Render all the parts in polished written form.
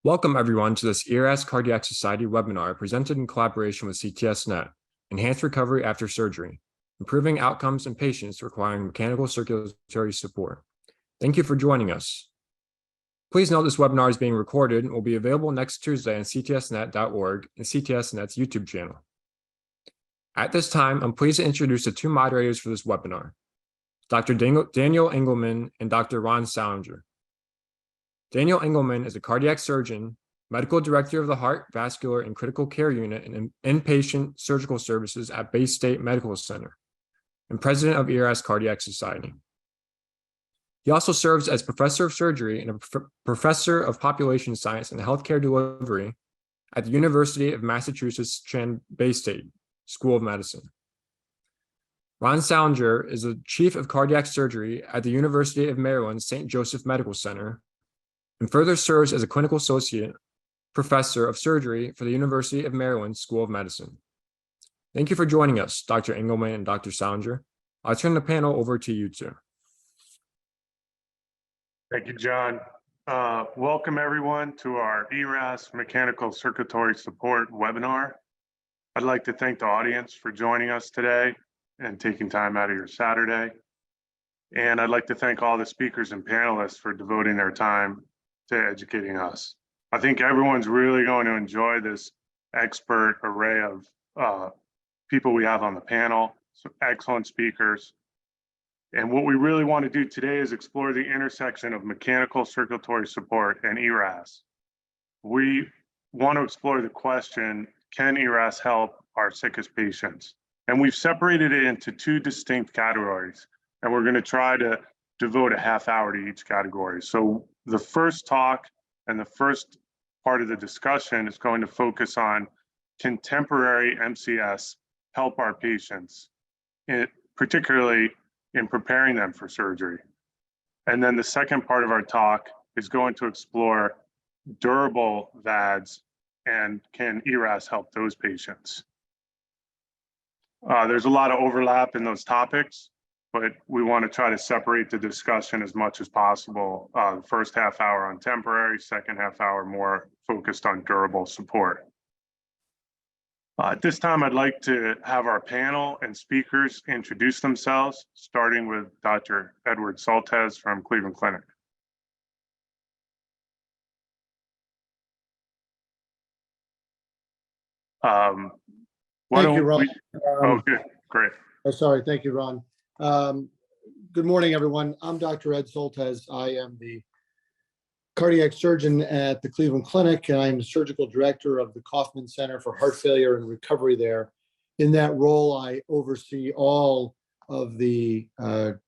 Welcome everyone to this ERAS Cardiac Society webinar presented in collaboration with CTSNet, Enhanced Recovery After Surgery, Improving Outcomes in Patients Requiring Mechanical Circulatory Support. Thank you for joining us. Please note this webinar is being recorded and will be available next Tuesday on ctsnet.org and CTSNet's YouTube channel. At this time, I'm pleased to introduce the two moderators for this webinar, Dr. Daniel Engelman and Dr. Ron Salinger. Daniel Engelman is a cardiac surgeon, medical director of the Heart, Vascular, and Critical Care Unit and Inpatient Surgical Services at Bay State Medical Center, and president of ERAS Cardiac Society. He also serves as professor of surgery and a professor of population science and healthcare delivery at the University of Massachusetts Chan Bay State School of Medicine. Ron Salinger is the chief of cardiac surgery at the University of Maryland St. Joseph Medical Center, and further serves as a clinical associate professor of surgery for the University of Maryland School of Medicine. Thank you for joining us, Dr. Engelman and Dr. Salinger. I'll turn the panel over to you two. Thank you, John. Welcome everyone to our ERAS Mechanical Circulatory Support webinar. I'd like to thank the audience for joining us today and taking time out of your Saturday. And I'd like to thank all the speakers and panelists for devoting their time to educating us. I think everyone's really going to enjoy this expert array of people we have on the panel, some excellent speakers. And what we really want to do today is explore the intersection of mechanical circulatory support and ERAS. We want to explore the question, can ERAS help our sickest patients? And we've separated it into two distinct categories, and we're going to try to devote a half hour to each category. So the first talk and the first part of the discussion is going to focus on contemporary MCS help our patients, particularly in preparing them for surgery. And then the second part of our talk is going to explore durable VADs and can ERAS help those patients. There's a lot of overlap in those topics, but we want to try to separate the discussion as much as possible. The first half hour on temporary, second half hour more focused on durable support. At this time, I'd like to have our panel and speakers introduce themselves, starting with Dr. Edward Soltesz from Cleveland Clinic. Thank you, Ron. Oh, good, great. Sorry, thank you, Ron. Good morning, everyone. I'm Dr. Ed Soltesz. I am the cardiac surgeon at the Cleveland Clinic, and I'm the surgical director of the Kaufman Center for Heart Failure and Recovery there. In that role, I oversee all of the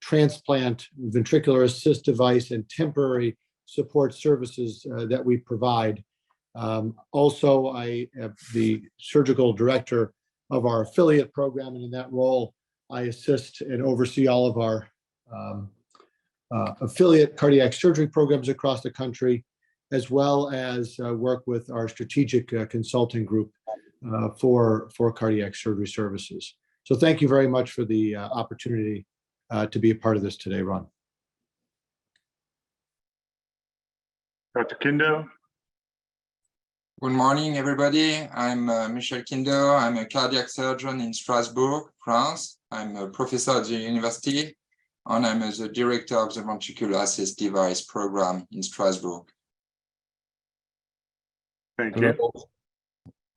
transplant, ventricular assist device, and temporary support services that we provide. Also, I am the surgical director of our affiliate program, and in that role, I assist and oversee all of our affiliate cardiac surgery programs across the country, as well as work with our strategic consulting group for cardiac surgery services. So thank you very much for the opportunity to be a part of this today, Ron. Dr. Kindo. Good morning, everybody. I'm Michel Kindo. I'm a cardiac surgeon in Strasbourg, France. I'm a professor at the university, and I'm the director of the ventricular assist device program in Strasbourg. Thank you.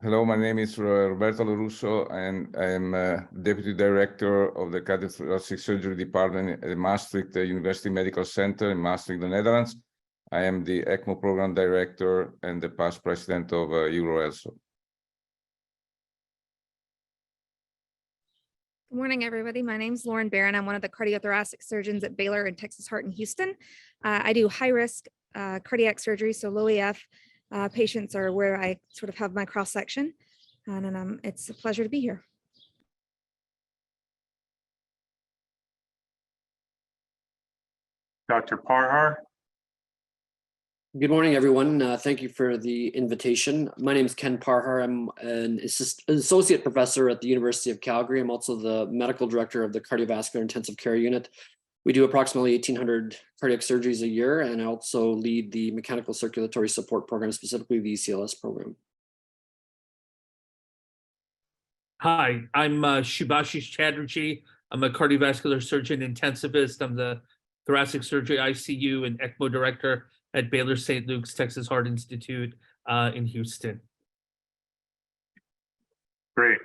Hello, my name is Roberto Lorusso, and I am deputy director of the Cardiothoracic Surgery Department at Maastricht University Medical Center in Maastricht, the Netherlands. I am the ECMO program director and the past president of ERAS. Good morning, everybody. My name is Lauren Barron. I'm one of the cardiothoracic surgeons at Baylor and Texas Heart in Houston. I do high-risk cardiac surgery, so low EF patients are where I sort of have my cross-section, and it's a pleasure to be here. Dr. Parhar. Good morning, everyone. Thank you for the invitation. My name is Ken Parhar. I'm an associate professor at the University of Calgary. I'm also the medical director of the Cardiovascular Intensive Care Unit We do approximately 1,800 cardiac surgeries a year, and I also lead the mechanical circulatory support program, specifically the ECLS program. Hi, I'm Shubhashish Chatterjee. I'm a cardiovascular surgeon intensivist. I'm the thoracic surgery ICU and ECMO director at Baylor St. Luke's Texas Heart Institute in Houston. Great.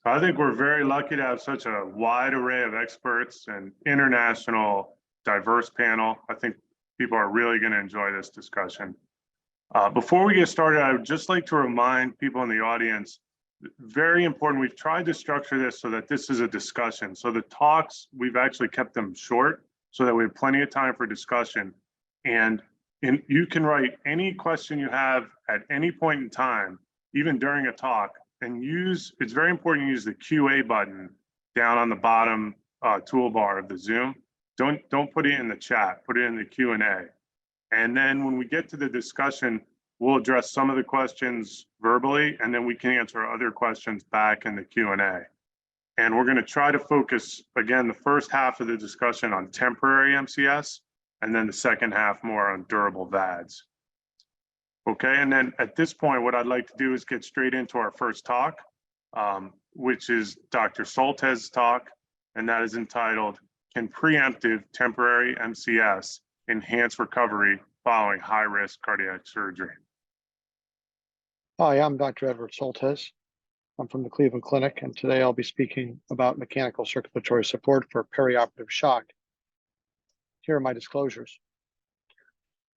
I think we're very lucky to have such a wide array of experts and international diverse panel. I think people are really going to enjoy this discussion. Before we get started, I would just like to remind people in the audience, very important, we've tried to structure this so that this is a discussion. So the talks, we've actually kept them short so that we have plenty of time for discussion. And you can write any question you have at any point in time, even during a talk, and it's very important to use the QA button down on the bottom toolbar of the Zoom. Don't put it in the chat, put it in the Q&A. And then when we get to the discussion, we'll address some of the questions verbally, and then we can answer other questions back in the Q&A. And we're going to try to focus, again, the first half of the discussion on temporary MCS, and then the second half more on durable VADs. Okay, and then at this point, what I'd like to do is get straight into our first talk, which is Dr. Soltesz's talk, and that is entitled, Can Preemptive Temporary MCS Enhance Recovery Following High-Risk Cardiac Surgery? Hi, I'm Dr. Edward Soltesz. I'm from the Cleveland Clinic, and today I'll be speaking about mechanical circulatory support for perioperative shock. Here are my disclosures.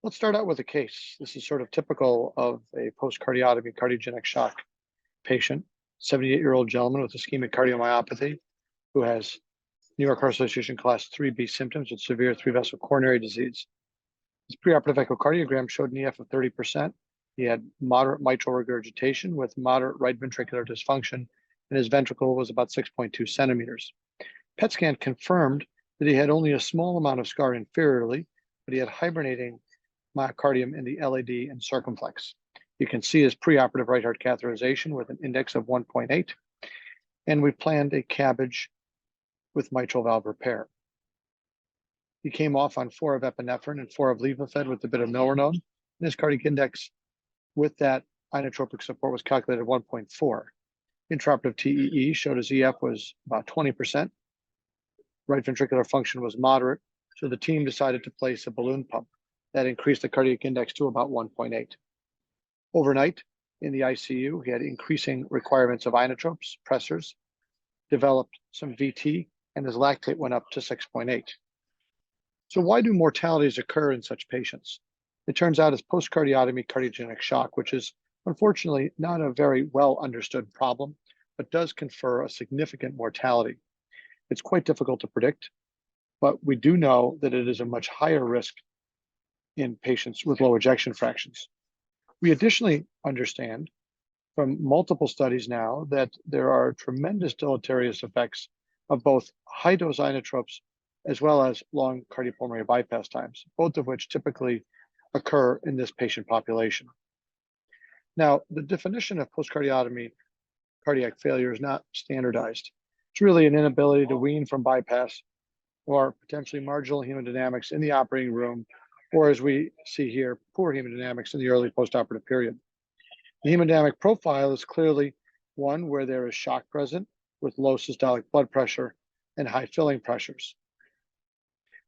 Let's start out with a case. This is sort of typical of a post-cardiotomy cardiogenic shock patient, 78-year-old gentleman with ischemic cardiomyopathy who has New York Heart Association class 3B symptoms with severe 3-vessel coronary disease. His preoperative echocardiogram showed an EF of 30%. He had moderate mitral regurgitation with moderate right ventricular dysfunction, and his ventricle was about 6.2 centimeters. PET scan confirmed that he had only a small amount of scar inferiorly, but he had hibernating myocardium in the LAD and circumflex. You can see his preoperative right heart catheterization with an index of 1.8, and we planned a CABG with mitral valve repair. He came off on 4 of epinephrine and 4 of levofed with a bit of milrinone, and his cardiac index with that inotropic support was calculated 1.4. Intraoperative TEE showed his EF was about 20%. Right ventricular function was moderate, so the team decided to place a balloon pump that increased the cardiac index to about 1.8. Overnight in the ICU, he had increasing requirements of inotropes, pressors, developed some VT, and his lactate went up to 6.8. So why do mortalities occur in such patients? It turns out it's post-cardiotomy cardiogenic shock, which is unfortunately not a very well understood problem, but does confer a significant mortality. It's quite difficult to predict, but we do know that it is a much higher risk in patients with low ejection fractions. We additionally understand from multiple studies now that there are tremendous deleterious effects of both high-dose inotropes as well as long cardiopulmonary bypass times, both of which typically occur in this patient population. Now, the definition of post-cardiotomy cardiac failure is not standardized. It's really an inability to wean from bypass or potentially marginal hemodynamics in the operating room, or as we see here, poor hemodynamics in the early postoperative period. The hemodynamic profile is clearly one where there is shock present with low systolic blood pressure and high filling pressures.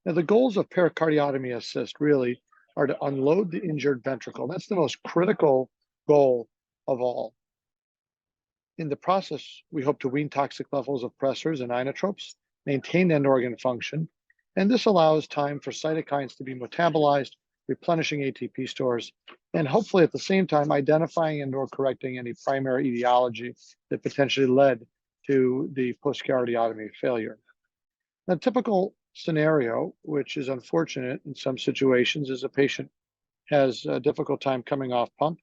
Now, the goals of pericardiotomy assist really are to unload the injured ventricle. That's the most critical goal of all. In the process, we hope to wean toxic levels of pressors and inotropes, maintain end organ function, and this allows time for cytokines to be metabolized, replenishing ATP stores, and hopefully at the same time identifying and or correcting any primary etiology that potentially led to the post-cardiotomy failure. A typical scenario, which is unfortunate in some situations, is a patient has a difficult time coming off pump,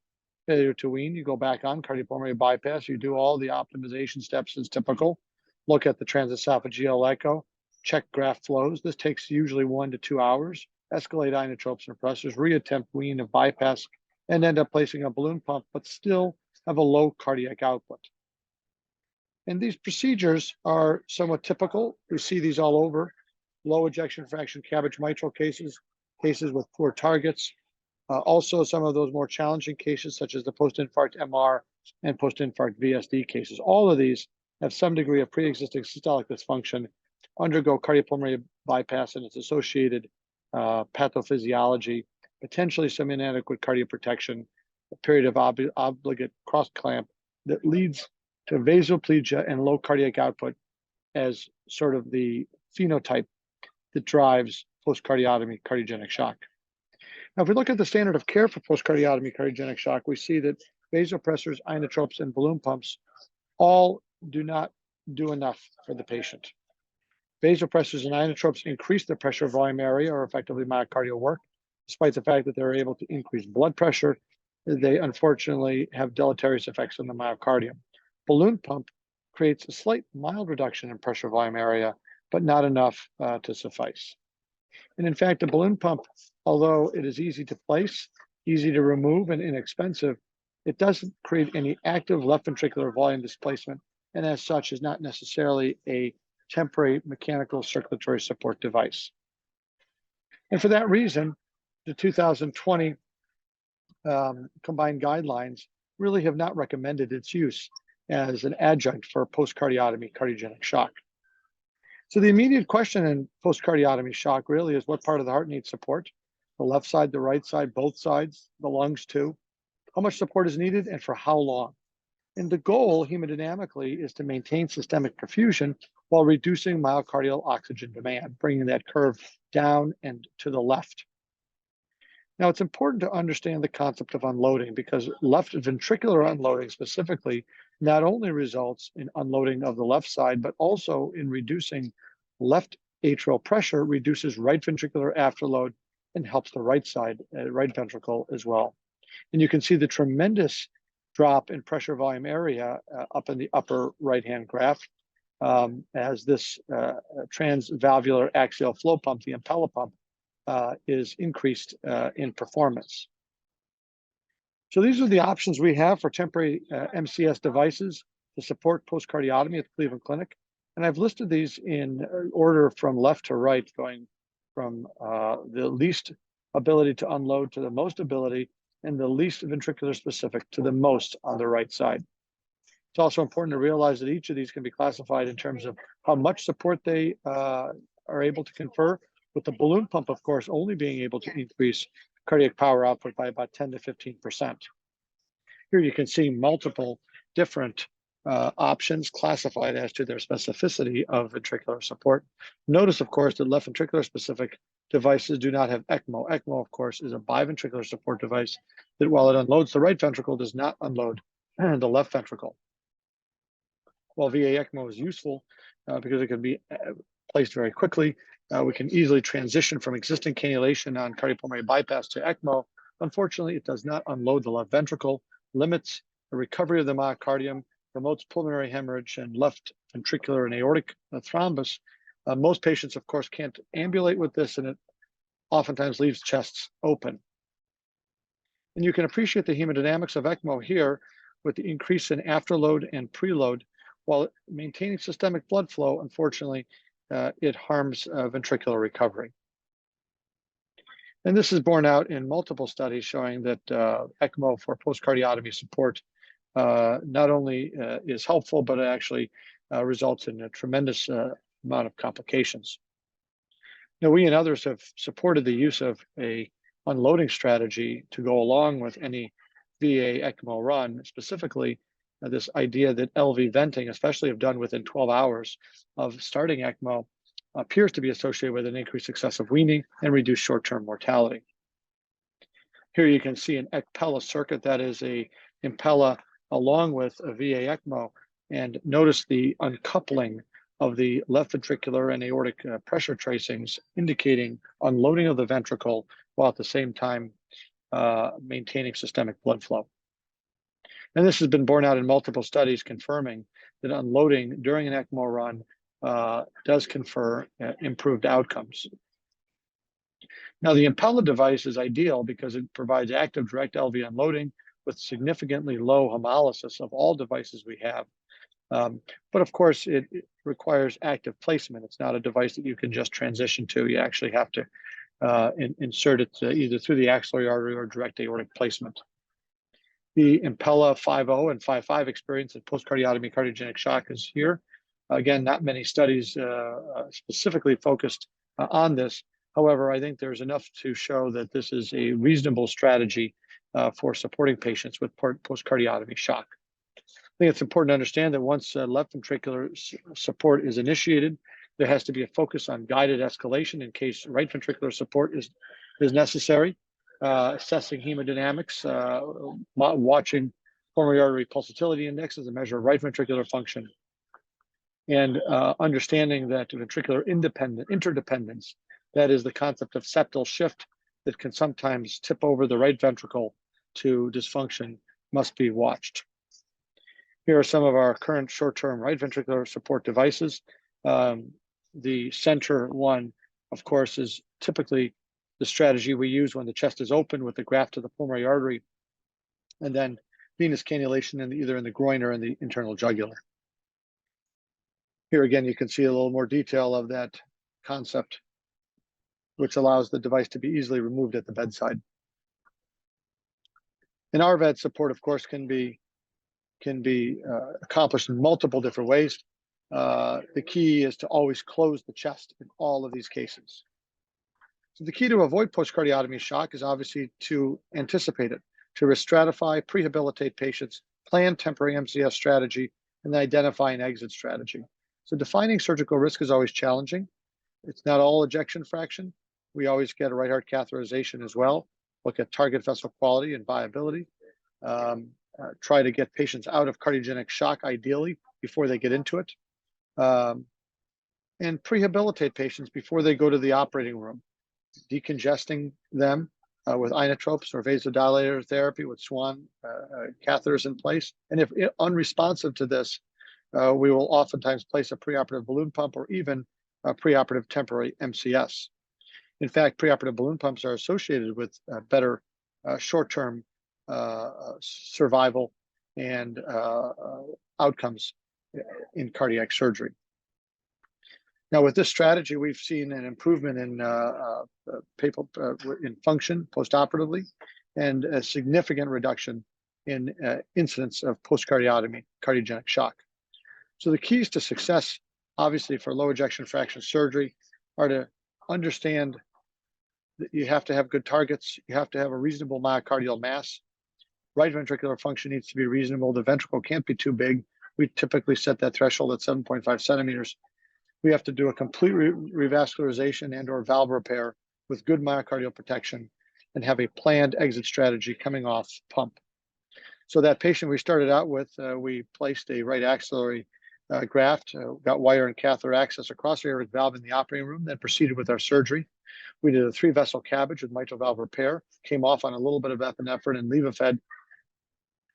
failure to wean, you go back on cardiopulmonary bypass, you do all the optimization steps as typical, look at the transesophageal echo, check graft flows. This takes usually 1 to 2 hours, escalate inotropes and pressors, reattempt wean of bypass, and end up placing a balloon pump, but still have a low cardiac output. And these procedures are somewhat typical. We see these all over. low ejection fraction cabbage mitral cases, cases with poor targets. Also, some of those more challenging cases, such as the post-infarct MR and post-infarct VSD cases. All of these have some degree of pre-existing systolic dysfunction, undergo cardiopulmonary bypass and its associated pathophysiology, potentially some inadequate cardioprotection, a period of obligate cross clamp that leads to vasoplegia and low cardiac output as sort of the phenotype that drives post-cardiotomy cardiogenic shock. Now, if we look at the standard of care for post-cardiotomy cardiogenic shock, we see that vasopressors, inotropes, and balloon pumps all do not do enough for the patient. Vasopressors and inotropes increase the pressure volume area or effectively myocardial work. Despite the fact that they're able to increase blood pressure, they unfortunately have deleterious effects on the myocardium. Balloon pump creates a slight mild reduction in pressure volume area, but not enough to suffice. And in fact, a balloon pump, although it is easy to place, easy to remove, and inexpensive, it doesn't create any active left ventricular volume displacement, and as such is not necessarily a temporary mechanical circulatory support device. And for that reason, the 2020 combined guidelines really have not recommended its use as an adjunct for post-cardiotomy cardiogenic shock. So the immediate question in post-cardiotomy shock really is what part of the heart needs support? The left side, the right side, both sides, the lungs too. How much support is needed and for how long? And the goal hemodynamically is to maintain systemic perfusion while reducing myocardial oxygen demand, bringing that curve down and to the left. Now, it's important to understand the concept of unloading because left ventricular unloading specifically not only results in unloading of the left side, but also in reducing left atrial pressure, reduces right ventricular afterload, and helps the right side, right ventricle as well. And you can see the tremendous drop in pressure volume area up in the upper right-hand graph as this transvalvular axial flow pump, the Impella pump, is increased in performance. So these are the options we have for temporary MCS devices to support post-cardiotomy at the Cleveland Clinic. And I've listed these in order from left to right, going from the least ability to unload to the most ability, and the least ventricular specific to the most on the right side. It's also important to realize that each of these can be classified in terms of how much support they are able to confer, with the balloon pump, of course, only being able to increase cardiac power output by about 10 to 15%. Here you can see multiple different options classified as to their specificity of ventricular support. Notice, of course, that left ventricular specific devices do not have ECMO. ECMO, of course, is a biventricular support device that, while it unloads the right ventricle, does not unload the left ventricle. While VA ECMO is useful because it can be placed very quickly, we can easily transition from existing cannulation on cardiopulmonary bypass to ECMO. Unfortunately, it does not unload the left ventricle, limits the recovery of the myocardium, promotes pulmonary hemorrhage and left ventricular and aortic thrombus. Most patients, of course, can't ambulate with this, and it oftentimes leaves chests open. And you can appreciate the hemodynamics of ECMO here with the increase in afterload and preload. While maintaining systemic blood flow, unfortunately, it harms ventricular recovery. And this is borne out in multiple studies showing that ECMO for post-cardiotomy support not only is helpful, but it actually results in a tremendous amount of complications. Now, we and others have supported the use of a unloading strategy to go along with any VA ECMO run, specifically this idea that LV venting, especially if done within 12 hours of starting ECMO, appears to be associated with an increased success of weaning and reduced short-term mortality. Here you can see an Impella circuit that is a Impella along with a VA ECMO, and notice the uncoupling of the left ventricular and aortic pressure tracings, indicating unloading of the ventricle while at the same time maintaining systemic blood flow. And this has been borne out in multiple studies confirming that unloading during an ECMO run does confer improved outcomes. Now, the Impella device is ideal because it provides active direct LV unloading with significantly low hemolysis of all devices we have. But of course, it requires active placement. It's not a device that you can just transition to. You actually have to insert it either through the axillary artery or direct aortic placement. The Impella 5.0 and 5.5 experience in post-cardiotomy cardiogenic shock is here. Again, not many studies specifically focused on this. However, I think there's enough to show that this is a reasonable strategy for supporting patients with post-cardiotomy shock. I think it's important to understand that once left ventricular support is initiated, there has to be a focus on guided escalation in case right ventricular support is necessary. Assessing hemodynamics, watching pulmonary artery pulsatility index as a measure of right ventricular function, and understanding that ventricular interdependence, that is the concept of septal shift that can sometimes tip over the right ventricle to dysfunction, must be watched. Here are some of our current short-term right ventricular support devices. The center one, of course, is typically the strategy we use when the chest is open with the graft to the pulmonary artery, and then venous cannulation either in the groin or in the internal jugular. Here again, you can see a little more detail of that concept, which allows the device to be easily removed at the bedside. And RVAD support, of course, can be accomplished in multiple different ways. The key is to always close the chest in all of these cases. So the key to avoid post-cardiotomy shock is obviously to anticipate it, to re-stratify, prehabilitate patients, plan temporary MCS strategy, and identify an exit strategy. So defining surgical risk is always challenging. It's not all ejection fraction. We always get a right heart catheterization as well. Look at target vessel quality and viability. Try to get patients out of cardiogenic shock ideally before they get into it. And prehabilitate patients before they go to the operating room, decongesting them with inotropes or vasodilator therapy with Swan catheters in place. And if unresponsive to this, we will oftentimes place a preoperative balloon pump or even a preoperative temporary MCS. In fact, preoperative balloon pumps are associated with better short-term survival and outcomes in cardiac surgery. Now, with this strategy, we've seen an improvement in function postoperatively and a significant reduction in incidence of post-cardiotomy cardiogenic shock. So the keys to success, obviously, for low ejection fraction surgery are to understand that you have to have good targets. You have to have a reasonable myocardial mass. Right ventricular function needs to be reasonable. The ventricle can't be too big. We typically set that threshold at 7.5 centimeters. We have to do a complete revascularization and or valve repair with good myocardial protection and have a planned exit strategy coming off pump. So that patient we started out with, we placed a right axillary graft, got wire and catheter access across the aortic valve in the operating room, then proceeded with our surgery. We did a 3-vessel cabbage with mitral valve repair, came off on a little bit of epinephrine and levophed.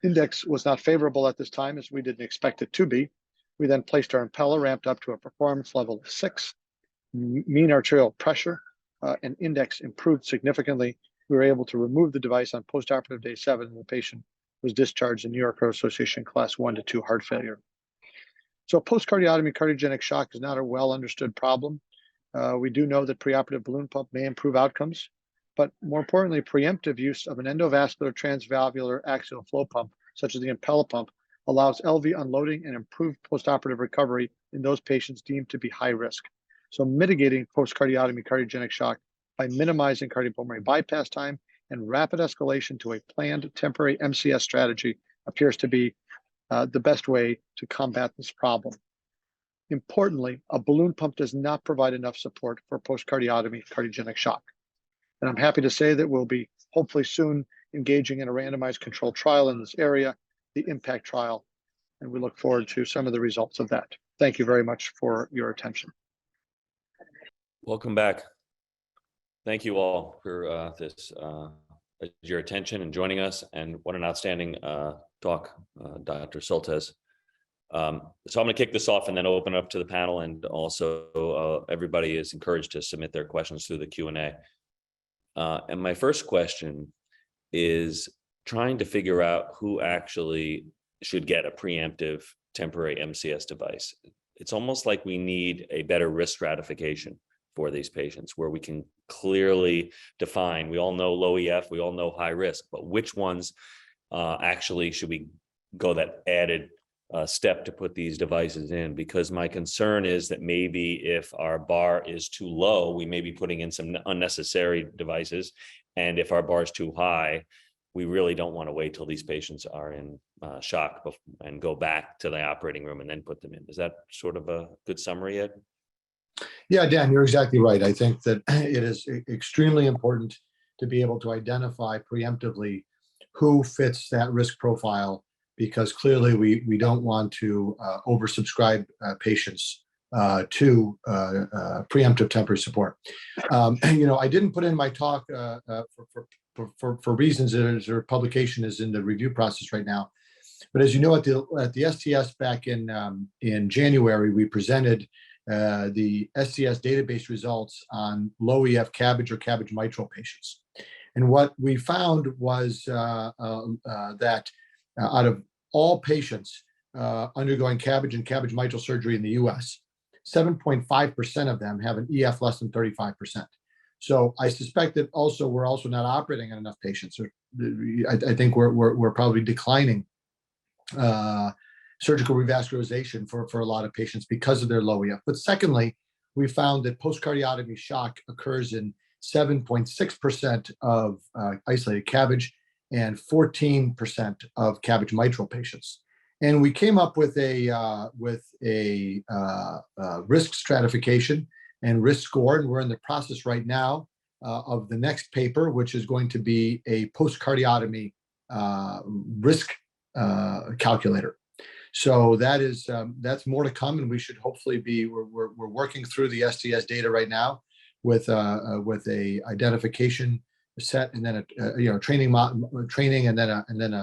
Index was not favorable at this time, as we didn't expect it to be. We then placed our Impella, ramped up to a performance level of 6. Mean arterial pressure and index improved significantly. We were able to remove the device on postoperative day 7, and the patient was discharged in New York Heart Association class 1 to 2 heart failure. So post-cardiotomy cardiogenic shock is not a well understood problem. We do know that preoperative balloon pump may improve outcomes, but more importantly, preemptive use of an endovascular transvalvular axial flow pump, such as the Impella pump, allows LV unloading and improved postoperative recovery in those patients deemed to be high risk. So mitigating post-cardiotomy cardiogenic shock by minimizing cardiopulmonary bypass time and rapid escalation to a planned temporary MCS strategy appears to be the best way to combat this problem. Importantly, a balloon pump does not provide enough support for post-cardiotomy cardiogenic shock. And I'm happy to say that we'll be hopefully soon engaging in a randomized controlled trial in this area, the IMPACT trial, and we look forward to some of the results of that. Thank you very much for your attention. Welcome back. Thank you all for your attention and joining us, and what an outstanding talk, Dr. Soltesz. So I'm going to kick this off and then open up to the panel, and also everybody is encouraged to submit their questions through the Q&A. And my first question is trying to figure out who actually should get a preemptive temporary MCS device. it's almost like we need a better risk stratification for these patients where we can clearly define, we all know low EF, we all know high risk, but which ones actually should we go that added step to put these devices in? Because my concern is that maybe if our bar is too low, we may be putting in some unnecessary devices. And if our bar is too high, we really don't want to wait till these patients are in shock and go back to the operating room and then put them in. Is that sort of a good summary, Ed? Yeah, Dan, you're exactly right. I think that it is extremely important to be able to identify preemptively who fits that risk profile, because clearly we don't want to oversubscribe patients to preemptive temporary support. I didn't put in my talk for reasons that their publication is in the review process right now. But as you know, at the STS back in January, we presented the STS database results on low EF CABG or CABG mitral patients. And what we found was that out of all patients undergoing CABG and CABG mitral surgery in the US, 7.5% of them have an EF less than 35%. So I suspect that also we're also not operating on enough patients. I think we're probably declining surgical revascularization for a lot of patients because of their low EF. But secondly, we found that post-cardiotomy shock occurs in 7.6% of isolated CABG and 14% of CABG mitral patients. And we came up with a risk stratification and risk score, and we're in the process right now of the next paper, which is going to be a post-cardiotomy risk calculator. So that's more to come, and we should hopefully we're working through the STS data right now with a identification set, and then a training, and then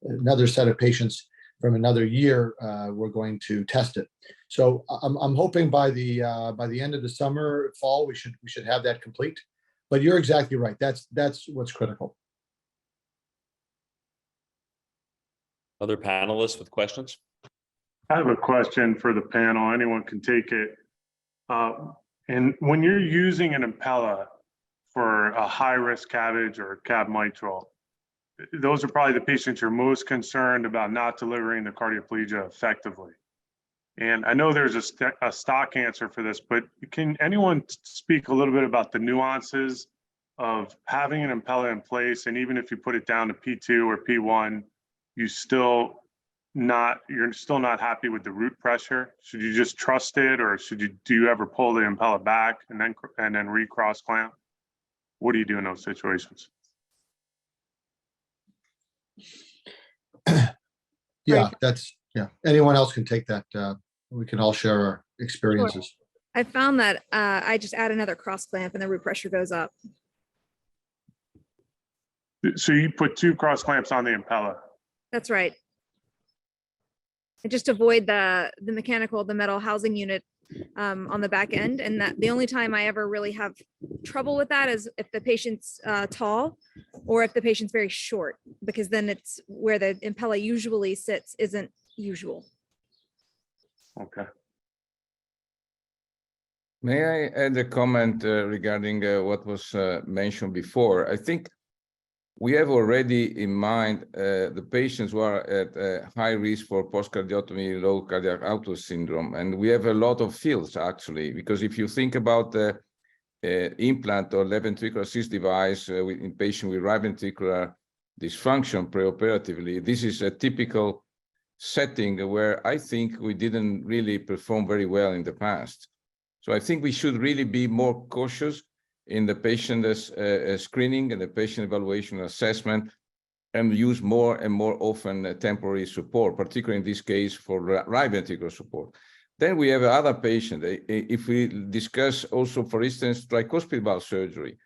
another set of patients from another year. We're going to test it. So I'm hoping by the end of the summer, fall, we should have that complete. But you're exactly right. That's what's critical. Other panelists with questions? I have a question for the panel. Anyone can take it. And when you're using an Impella for a high-risk CABG or CAB mitral, those are probably the patients you're most concerned about not delivering the cardioplegia effectively. And I know there's a stock answer for this, but can anyone speak a little bit about the nuances of having an Impella in place, and even if you put it down to P2 or P1, you're still not happy with the root pressure? Should you just trust it, or do you ever pull the Impella back and then recross clamp? What do you do in those situations? Yeah, anyone else can take that. We can all share our experiences. Sure. I found that I just add another cross clamp and the root pressure goes up. So you put 2 cross clamps on the Impella? That's right. I just avoid the metal housing unit on the back end. And that the only time I ever really have trouble with that is if the patient's tall, or if the patient's very short, because then it's where the Impella usually sits isn't usual. Okay. May I add a comment regarding what was mentioned before? I think we have already in mind the patients who are at high risk for post-cardiotomy, low cardiac outflow syndrome. And we have a lot of fields, actually, because if you think about the implant or left ventricular assist device in patients with right ventricular dysfunction preoperatively, this is a typical setting where I think we didn't really perform very well in the past. So I think we should really be more cautious in the patient screening and the patient evaluation and assessment, and use more and more often temporary support, particularly in this case for right ventricular support. Then we have other patients. If we discuss also, for instance, tricuspid valve surgery,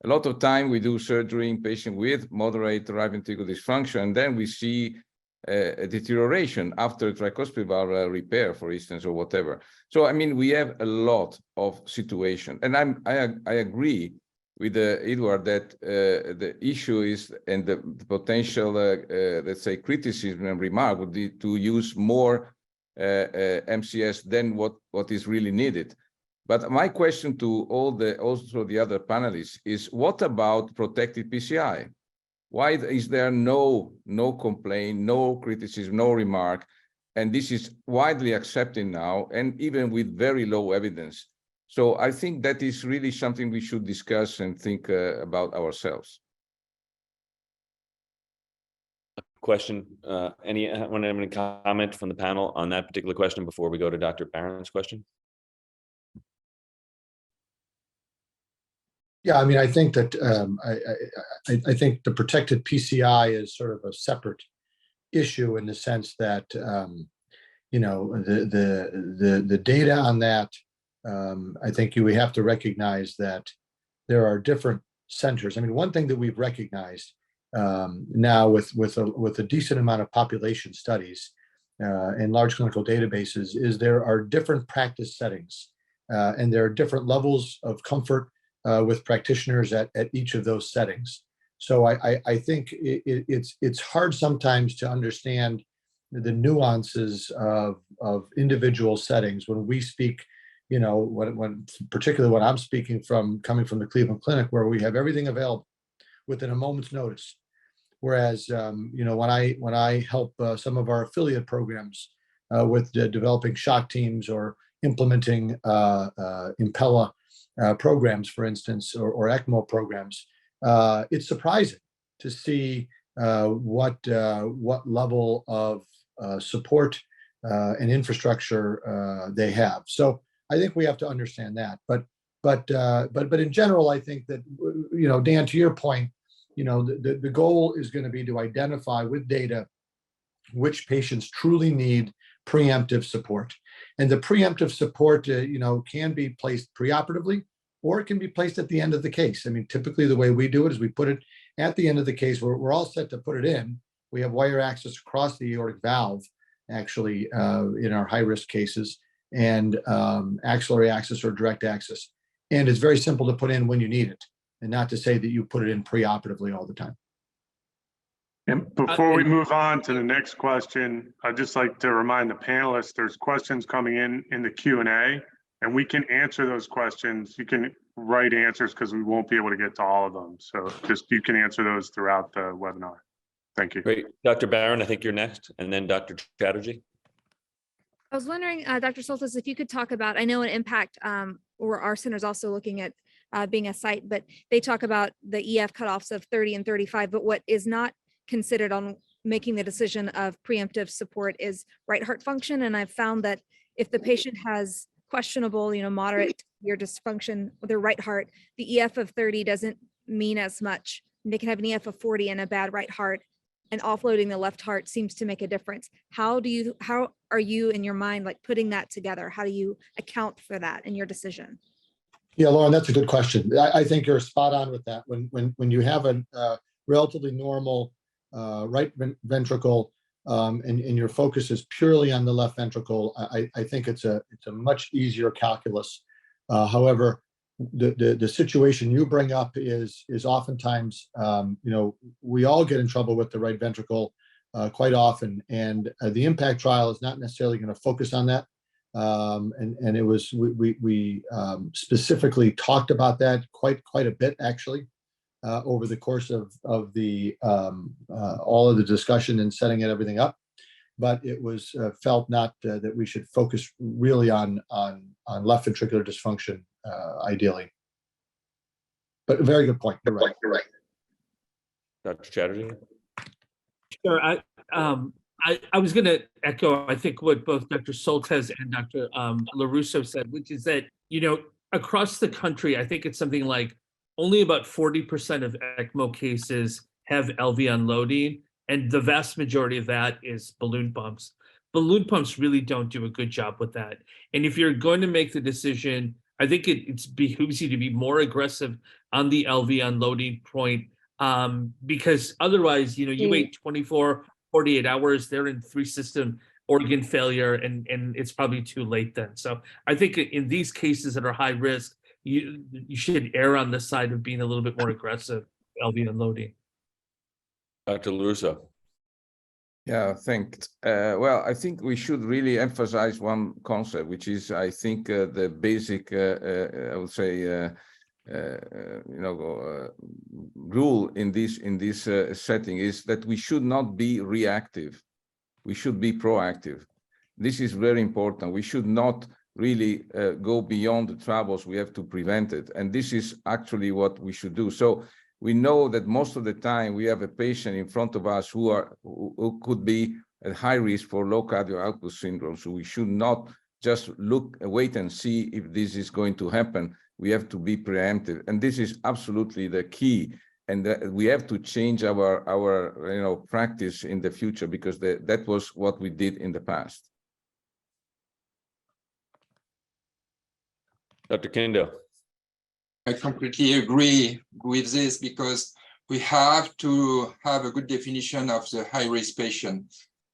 a lot of time we do surgery in patients with moderate right ventricular dysfunction, and then we see a deterioration after tricuspid valve repair, for instance, or whatever. So, I mean, we have a lot of situations. And I agree with Edward that the issue is, and the potential, let's say, criticism and remark would be to use more MCS than what is really needed. But my question to also the other panelists is, what about protected PCI? Why is there no complaint, no criticism, no remark? And this is widely accepted now, and even with very low evidence. So I think that is really something we should discuss and think about ourselves. Question, anyone have any comment from the panel on that particular question before we go to Dr. Barron's question? Yeah, I mean, I think that I think the protected PCI is sort of a separate issue in the sense that you know, the data on that. I think we have to recognize that there are different centers. I mean, one thing that we've recognized now with a decent amount of population studies and large clinical databases is there are different practice settings and there are different levels of comfort with practitioners at each of those settings. So I think it's hard sometimes to understand the nuances of individual settings when we speak. You know, when particularly when I'm speaking coming from the Cleveland Clinic, where we have everything available within a moment's notice. Whereas, you know, when I help some of our affiliate programs with developing shock teams or implementing Impella programs, for instance, or ECMO programs, it's surprising to see what level of support and infrastructure they have. So I think we have to understand that. But in general, I think that, you know, Dan, to your point, you know, the goal is going to be to identify with data which patients truly need preemptive support. And the preemptive support, you know, can be placed preoperatively, or it can be placed at the end of the case. I mean, typically the way we do it is we put it at the end of the case. We're all set to put it in. We have wire access across the aortic valve, actually, in our high-risk cases, and axillary access or direct access. And it's very simple to put in when you need it, and not to say that you put it in preoperatively all the time. And before we move on to the next question, I'd just like to remind the panelists, there's questions coming in the Q&A, and we can answer those questions. You can write answers because we won't be able to get to all of them. So just you can answer those throughout the webinar. Thank you. Great. Dr. Barron, I think you're next, and then Dr. Chatterjee. I was wondering, Dr. Soltesz, if you could talk about, I know an impact, or our center is also looking at being a site, but they talk about the EF cutoffs of 30 and 35, but what is not considered on making the decision of preemptive support is right heart function. And I've found that if the patient has questionable, you know, moderate severe dysfunction with their right heart, the EF of 30 doesn't mean as much. They can have an EF of 40 and a bad right heart, and offloading the left heart seems to make a difference. How are you in your mind, like putting that together? How do you account for that in your decision? Yeah, Lauren, that's a good question. I think you're spot on with that. When you have a relatively normal right ventricle and your focus is purely on the left ventricle, I think it's a much easier calculus. However, the situation you bring up is oftentimes, you know, we all get in trouble with the right ventricle quite often, and the impact trial is not necessarily going to focus on that. And it was we specifically talked about that quite a bit actually over the course of the all of the discussion and setting everything up. But it was felt not that we should focus really on left ventricular dysfunction ideally. But a very good point. You're right. You're right. Dr. Chatterjee. Sure. I was going to echo, I think, what both Dr. Soltesz and Dr. LaRusso said, which is that, you know, across the country, I think it's something like only about 40% of ECMO cases have LV unloading, and the vast majority of that is balloon pumps. Balloon pumps really don't do a good job with that. And if you're going to make the decision, I think it behooves you to be more aggressive on the LV unloading point, because otherwise, you know, you wait 24, 48 hours, they're in 3-system organ failure, and it's probably too late then. So I think in these cases that are high risk, you should err on the side of being a little bit more aggressive LV unloading. Dr. LaRusso. Yeah, thanks. Well, I think we should really emphasize one concept, which is, I think, the basic, I would say, rule in this setting is that we should not be reactive. We should be proactive. This is very important. We should not really go beyond the troubles. We have to prevent it. And this is actually what we should do. So we know that most of the time we have a patient in front of us who could be at high risk for low cardiac output syndrome. So we should not just wait and see if this is going to happen. We have to be preemptive, and this is absolutely the key. And we have to change our practice in the future, because that was what we did in the past. Dr. Kindo. I completely agree with this, because we have to have a good definition of the high-risk patient.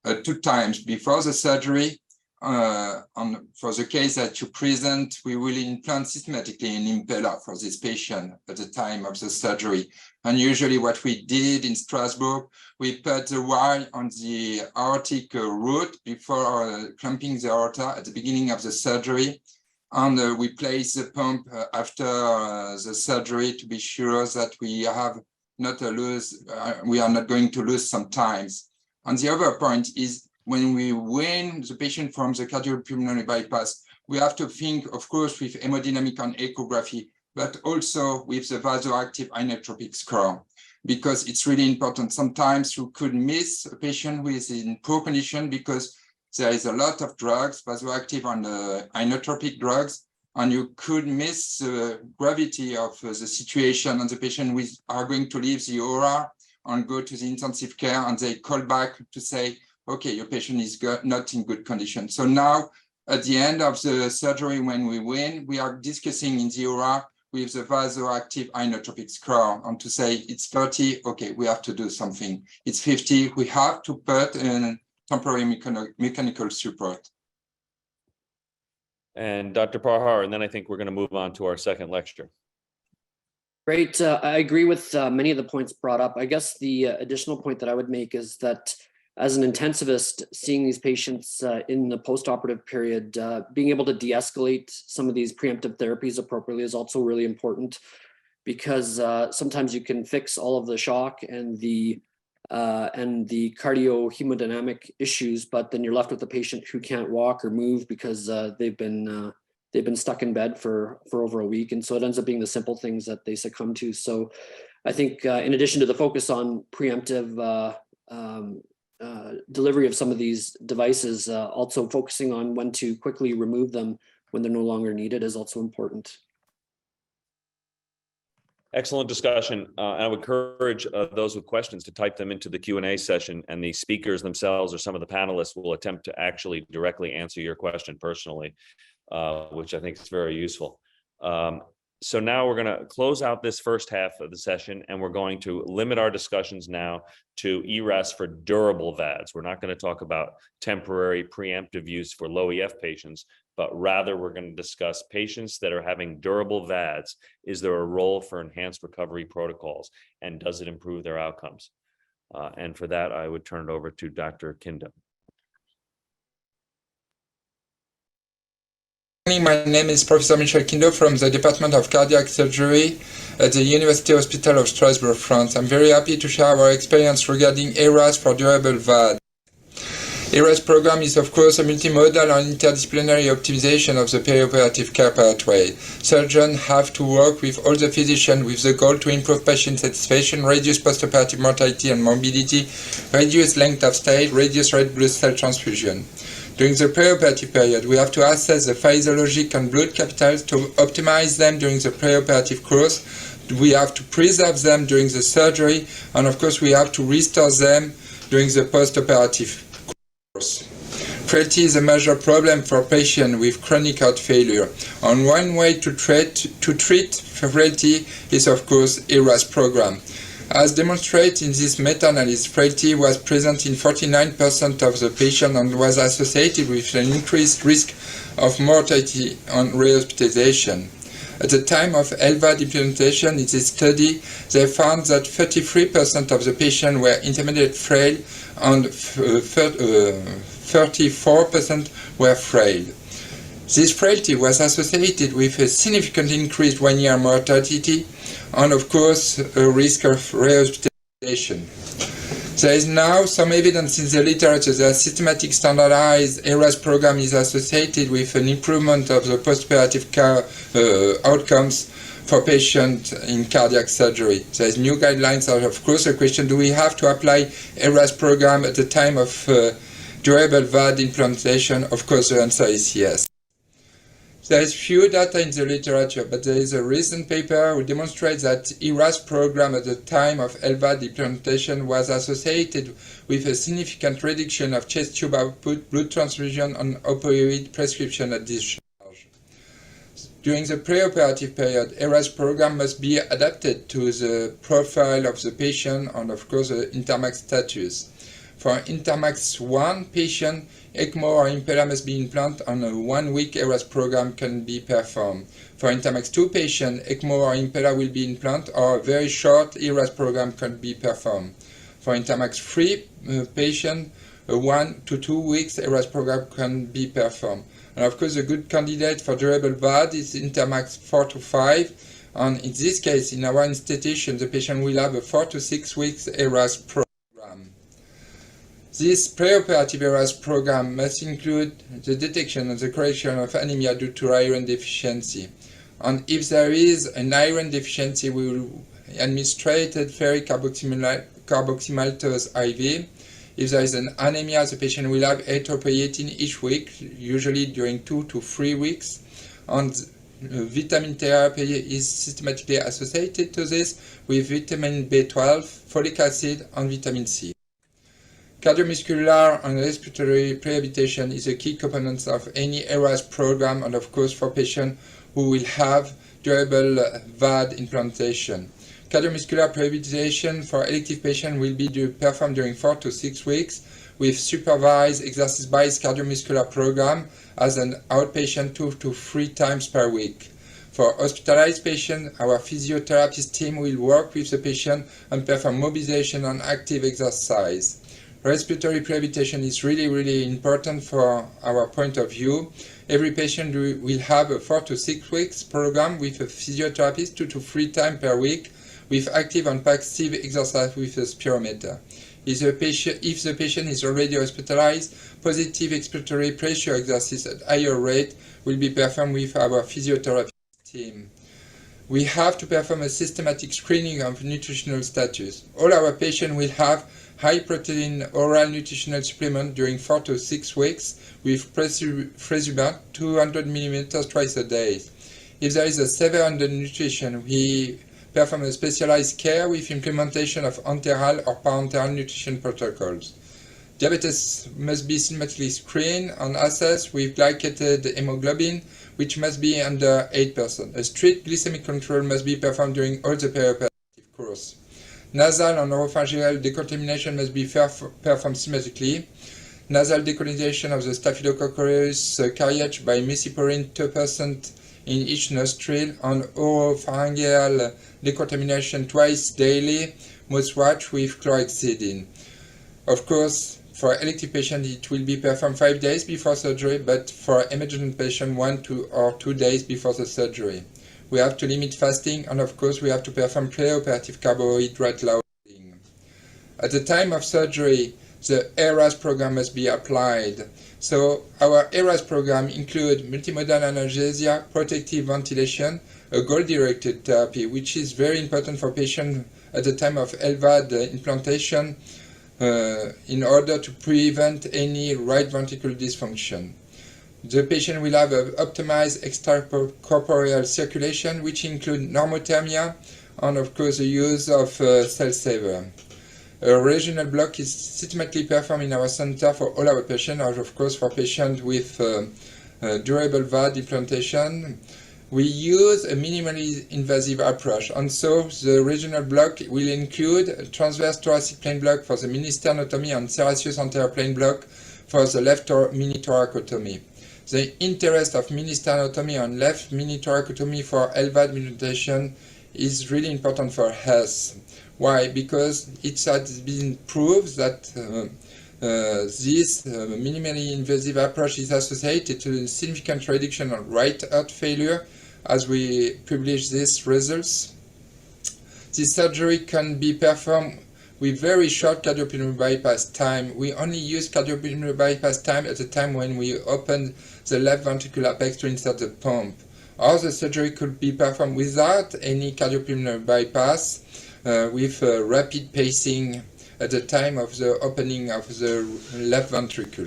2 times before the surgery, for the case that you present, we will implant systematically an impeller for this patient at the time of the surgery. And usually what we did in Strasbourg, we put the wire on the aortic root before clamping the aorta at the beginning of the surgery. And we place the pump after the surgery to be sure that we are not going to lose some times. And the other point is, when we wean the patient from the cardiopulmonary bypass, we have to think, of course, with hemodynamic and echography, but also with the vasoactive inotropic score, because it's really important. Sometimes you could miss a patient who is in poor condition because there is a lot of drugs, vasoactive and inotropic drugs, and you could miss the gravity of the situation, and the patient are going to leave the OR and go to the intensive care, and they call back to say, okay, your patient is not in good condition. So now, at the end of the surgery, when we wean, we are discussing in the OR with the vasoactive inotropic score, and to say it's 30, okay, we have to do something. It's 50, we have to put in temporary mechanical support. And Dr. Parhar, and then I think we're going to move on to our second lecture. Great. I agree with many of the points brought up. I guess the additional point that I would make is that as an intensivist, seeing these patients in the postoperative period, being able to de-escalate some of these preemptive therapies appropriately is also really important, because sometimes you can fix all of the shock and the cardiohemodynamic issues, but then you're left with a patient who can't walk or move because they've been stuck in bed for over a week. And so it ends up being the simple things that they succumb to. So I think in addition to the focus on preemptive delivery of some of these devices, also focusing on when to quickly remove them when they're no longer needed is also important. Excellent discussion. I would encourage those with questions to type them into the Q&A session, and the speakers themselves or some of the panelists will attempt to actually directly answer your question personally, which I think is very useful. So now we're going to close out this first half of the session, and we're going to limit our discussions now to ERAS for durable VADs. We're not going to talk about temporary preemptive use for low EF patients, but rather we're going to discuss patients that are having durable VADs. Is there a role for enhanced recovery protocols, and does it improve their outcomes? And for that, I would turn it over to Dr. Kindo. My name is Professor Michel Kindo from the Department of Cardiac Surgery at the University Hospital of Strasbourg, France. I'm very happy to share our experience regarding ERAS for durable VAD. ERAS program is, of course, a multimodal and interdisciplinary optimization of the perioperative care pathway. Surgeons have to work with all the physicians with the goal to improve patient satisfaction, reduce postoperative mortality and morbidity, reduce length of stay, reduce red blood cell transfusion. During the perioperative period, we have to assess the physiologic and blood capitals to optimize them during the perioperative course. We have to preserve them during the surgery, and of course we have to restore them during the postoperative course. Frailty is a major problem for patients with chronic heart failure, and one way to treat frailty is, of course, ERAS program. As demonstrated in this meta-analysis, frailty was present in 49% of the patients and was associated with an increased risk of mortality and rehospitalization. At the time of LVAD implementation in this study, they found that 33% of the patients were intermediate frail and 34% were frail. This frailty was associated with a significant increased one-year mortality and, of course, a risk of rehospitalization. There is now some evidence in the literature that systematic standardized ERAS program is associated with an improvement of the postoperative care outcomes for patients in cardiac surgery. There is new guidelines. Of course, the question, do we have to apply ERAS program at the time of durable VAD implantation? Of course, the answer is yes. There is few data in the literature, but there is a recent paper which demonstrates that ERAS program at the time of LVAD implantation was associated with a significant reduction of chest tube output, blood transfusion, and opioid prescription at discharge. During the preoperative period, ERAS program must be adapted to the profile of the patient and, of course, the Intermax status. For Intermax 1 patient, ECMO or impeller must be implanted and a 1-week ERAS program can be performed. For Intermax 2 patient, ECMO or impeller will be implanted or a very short ERAS program can be performed. For Intermax 3 patient, a 1 to 2 weeks ERAS program can be performed. And of course, a good candidate for durable VAD is Intermax 4 to 5. And in this case, in our institution, the patient will have a 4 to 6 weeks ERAS program. This preoperative ERAS program must include the detection and the correction of anemia due to iron deficiency. And if there is an iron deficiency, we will administrate ferric carboxymaltose IV. If there is an anemia, the patient will have erythropoietin each week, usually during 2 to 3 weeks. And vitamin therapy is systematically associated to this with vitamin B12, folic acid, and vitamin C. Cardiomuscular and respiratory rehabilitation is a key component of any ERAS program and, of course, for patients who will have durable VAD implantation. Cardiomuscular rehabilitation for elective patients will be performed during 4 to 6 weeks with supervised exercise-based cardiomuscular program as an outpatient 2 to 3 times per week. For hospitalized patients, our physiotherapist team will work with the patient and perform mobilization and active exercise. Respiratory rehabilitation is really important for our point of view. Every patient will have a 4 to 6 weeks program with a physiotherapist 2 to 3 times per week with active and passive exercise with a spirometer. If the patient is already hospitalized, positive expiratory pressure exercise at higher rate will be performed with our physiotherapy team. We have to perform a systematic screening of nutritional status. All our patients will have high-protein oral nutritional supplement during 4 to 6 weeks with Fresubart 200 ml twice a day. If there is a severe undernutrition, we perform a specialized care with implementation of enteral or parenteral nutrition protocols. Diabetes must be systematically screened and assessed with glycated hemoglobin, which must be under 8%. A strict glycemic control must be performed during all the perioperative course. Nasal and oropharyngeal decontamination must be performed systematically. Nasal decolonization of the Staphylococcus aureus by methylpurine 2% in each nostril and oropharyngeal decontamination twice daily, mouthwash with chlorhexidine. Of course, for elective patients, it will be performed 5 days before surgery, but for emergent patients, 1 or 2 days before the surgery. We have to limit fasting, and of course, we have to perform preoperative carbohydrate loading. At the time of surgery, the ERAS program must be applied. So our ERAS program includes multimodal analgesia, protective ventilation, a goal-directed therapy, which is very important for patients at the time of LVAD implantation in order to prevent any right ventricular dysfunction. The patient will have an optimized extracorporeal circulation, which includes normothermia and, of course, the use of cell saver. A regional block is systematically performed in our center for all our patients, or of course for patients with durable VAD implantation. We use a minimally invasive approach, and so the regional block will include a transverse thoracic plane block for the mini sternotomy and serraceous anterior plane block for the left mini thoracotomy. the interest of mini sternotomy and left mini thoracotomy for LVAD mutation is really important for us. Why? Because it has been proved that this minimally invasive approach is associated to a significant reduction of right heart failure as we publish these results. This surgery can be performed with very short cardiopulmonary bypass time. We only use cardiopulmonary bypass time at the time when we open the left ventricular apex to insert the pump. Or the surgery could be performed without any cardiopulmonary bypass with rapid pacing at the time of the opening of the left ventricle.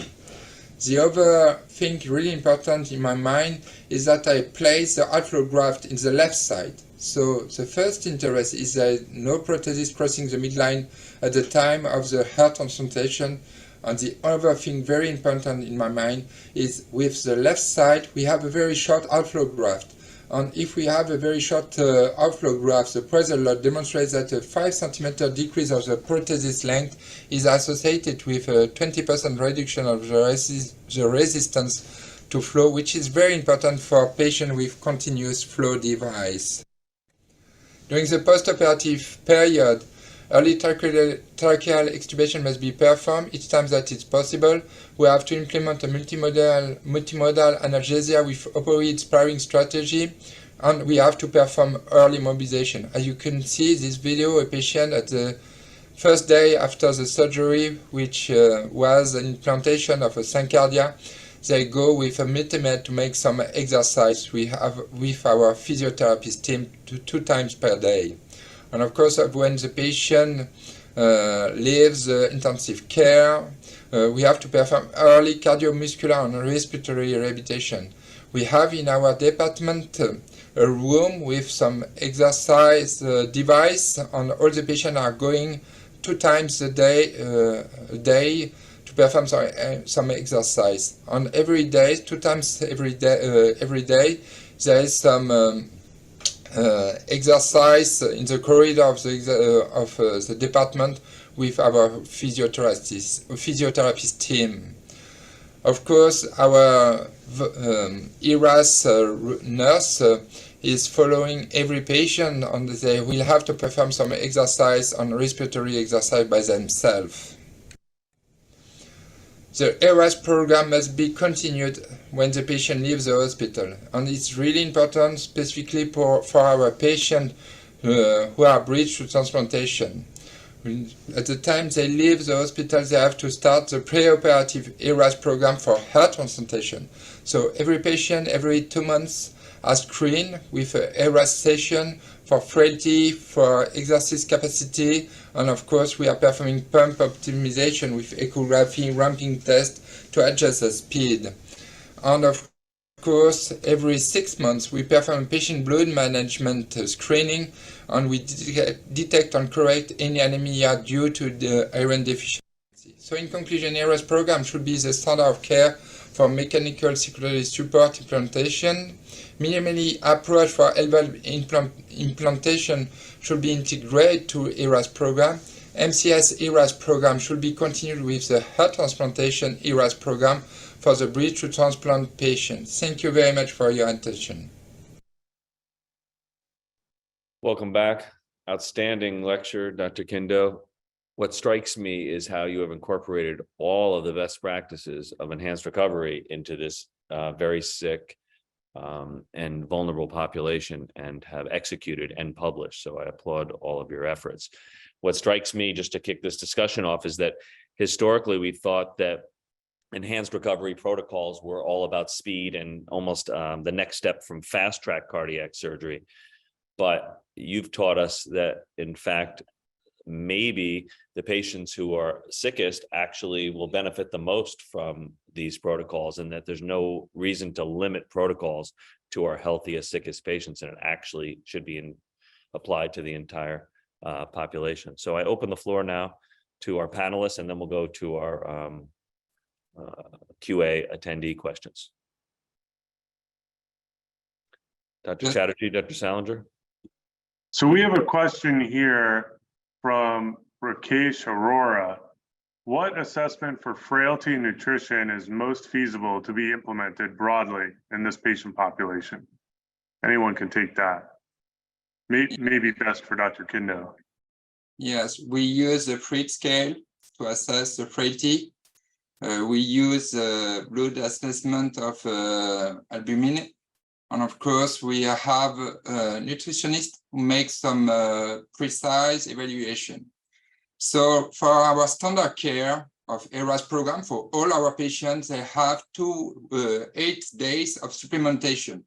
The other thing really important in my mind is that I place the outflow graft in the left side. So the first interest is that no prosthesis crossing the midline at the time of the heart transplantation. And the other thing very important in my mind is with the left side, we have a very short outflow graft. And if we have a very short outflow graft, the pressure load demonstrates that a 5 cm decrease of the prosthesis length is associated with a 20% reduction of the resistance to flow, which is very important for patients with continuous flow device. During the postoperative period, early tracheal extubation must be performed each time that it's possible. We have to implement a multimodal analgesia with opioid sparing strategy, and we have to perform early mobilization. As you can see this video, a patient at the first day after the surgery, which was an implantation of a syncardia, they go with a multimed to make some exercise we have with our physiotherapist team 2 times per day. And of course, when the patient leaves intensive care, we have to perform early cardiomuscular and respiratory rehabilitation. We have in our department a room with some exercise device, and all the patients are going 2 times a day to perform some exercise. And every day, 2 times every day, there is some exercise in the corridor of the department with our physiotherapist team. Of course, our ERAS nurse is following every patient, and they will have to perform some exercise and respiratory exercise by themselves. The ERAS program must be continued when the patient leaves the hospital, and it's really important specifically for our patients who are bridged to transplantation. At the time they leave the hospital, they have to start the preoperative ERAS program for heart transplantation. So every patient, every 2 months, are screened with an ERAS session for frailty, for exercise capacity, and of course we are performing pump optimization with echography ramping test to adjust the speed. And of course, every 6 months we perform patient blood management screening, and we detect and correct any anemia due to the iron deficiency. So in conclusion, ERAS program should be the standard of care for mechanical circulatory support implantation. Minimally approach for LVAD implantation should be integrated to ERAS program. MCS ERAS program should be continued with the heart transplantation ERAS program for the bridge to transplant patients. Thank you very much for your attention. Welcome back. Outstanding lecture, Dr. Kindo. What strikes me is how you have incorporated all of the best practices of enhanced recovery into this very sick and vulnerable population, and have executed and published. So I applaud all of your efforts. What strikes me, just to kick this discussion off, is that historically we thought that enhanced recovery protocols were all about speed and almost the next step from fast track cardiac surgery. But you've taught us that, in fact, maybe the patients who are sickest actually will benefit the most from these protocols, and that there's no reason to limit protocols to our healthiest, sickest patients, and it actually should be applied to the entire population. So I open the floor now to our panelists, and then we'll go to our QA attendee questions. Dr. Chatterjee, Dr. Salinger. So we have a question here from Rakesh Arora. what assessment for frailty and nutrition is most feasible to be implemented broadly in this patient population? Anyone can take that. Maybe best for Dr. Kindo. Yes, we use the Frit scale to assess the frailty. We use blood assessment of albumin. And of course, we have a nutritionist who makes some precise evaluation. So for our standard care of ERAS program, for all our patients, they have 8 days of supplementation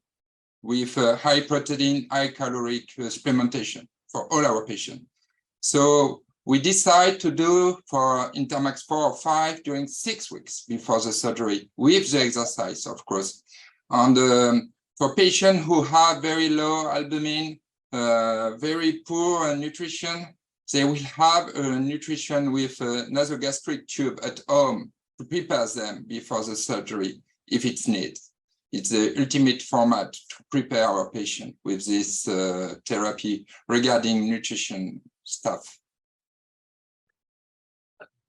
with high protein, high caloric supplementation for all our patients. So we decide to do for Intermax 4 or 5 during 6 weeks before the surgery with the exercise, of course. And for patients who have very low albumin, very poor nutrition, they will have a nutrition with a nasogastric tube at home to prepare them before the surgery if it's needed. It's the ultimate format to prepare our patient with this therapy regarding nutrition stuff.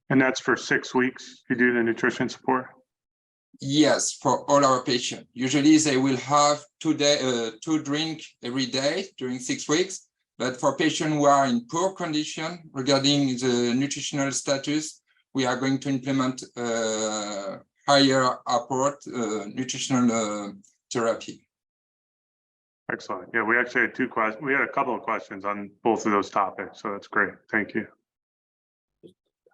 And that's for 6 weeks, you do the nutrition support? Yes, for all our patients. Usually they will have 2 drinks every day during 6 weeks. But for patients who are in poor condition regarding the nutritional status, we are going to implement higher apport nutritional therapy. Excellent. Yeah, we actually had 2 questions. We had a couple of questions on both of those topics, so that's great. Thank you.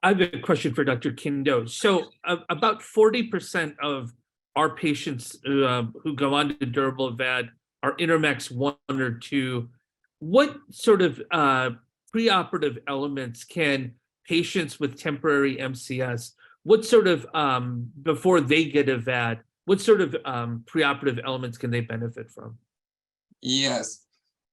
I have a question for Dr. Kindo. So about 40% of our patients who go on to durable VAD are Intermax 1 or 2. What sort of preoperative elements can patients with temporary MCS, what sort of, before they get a VAD, what sort of preoperative elements can they benefit from? Yes.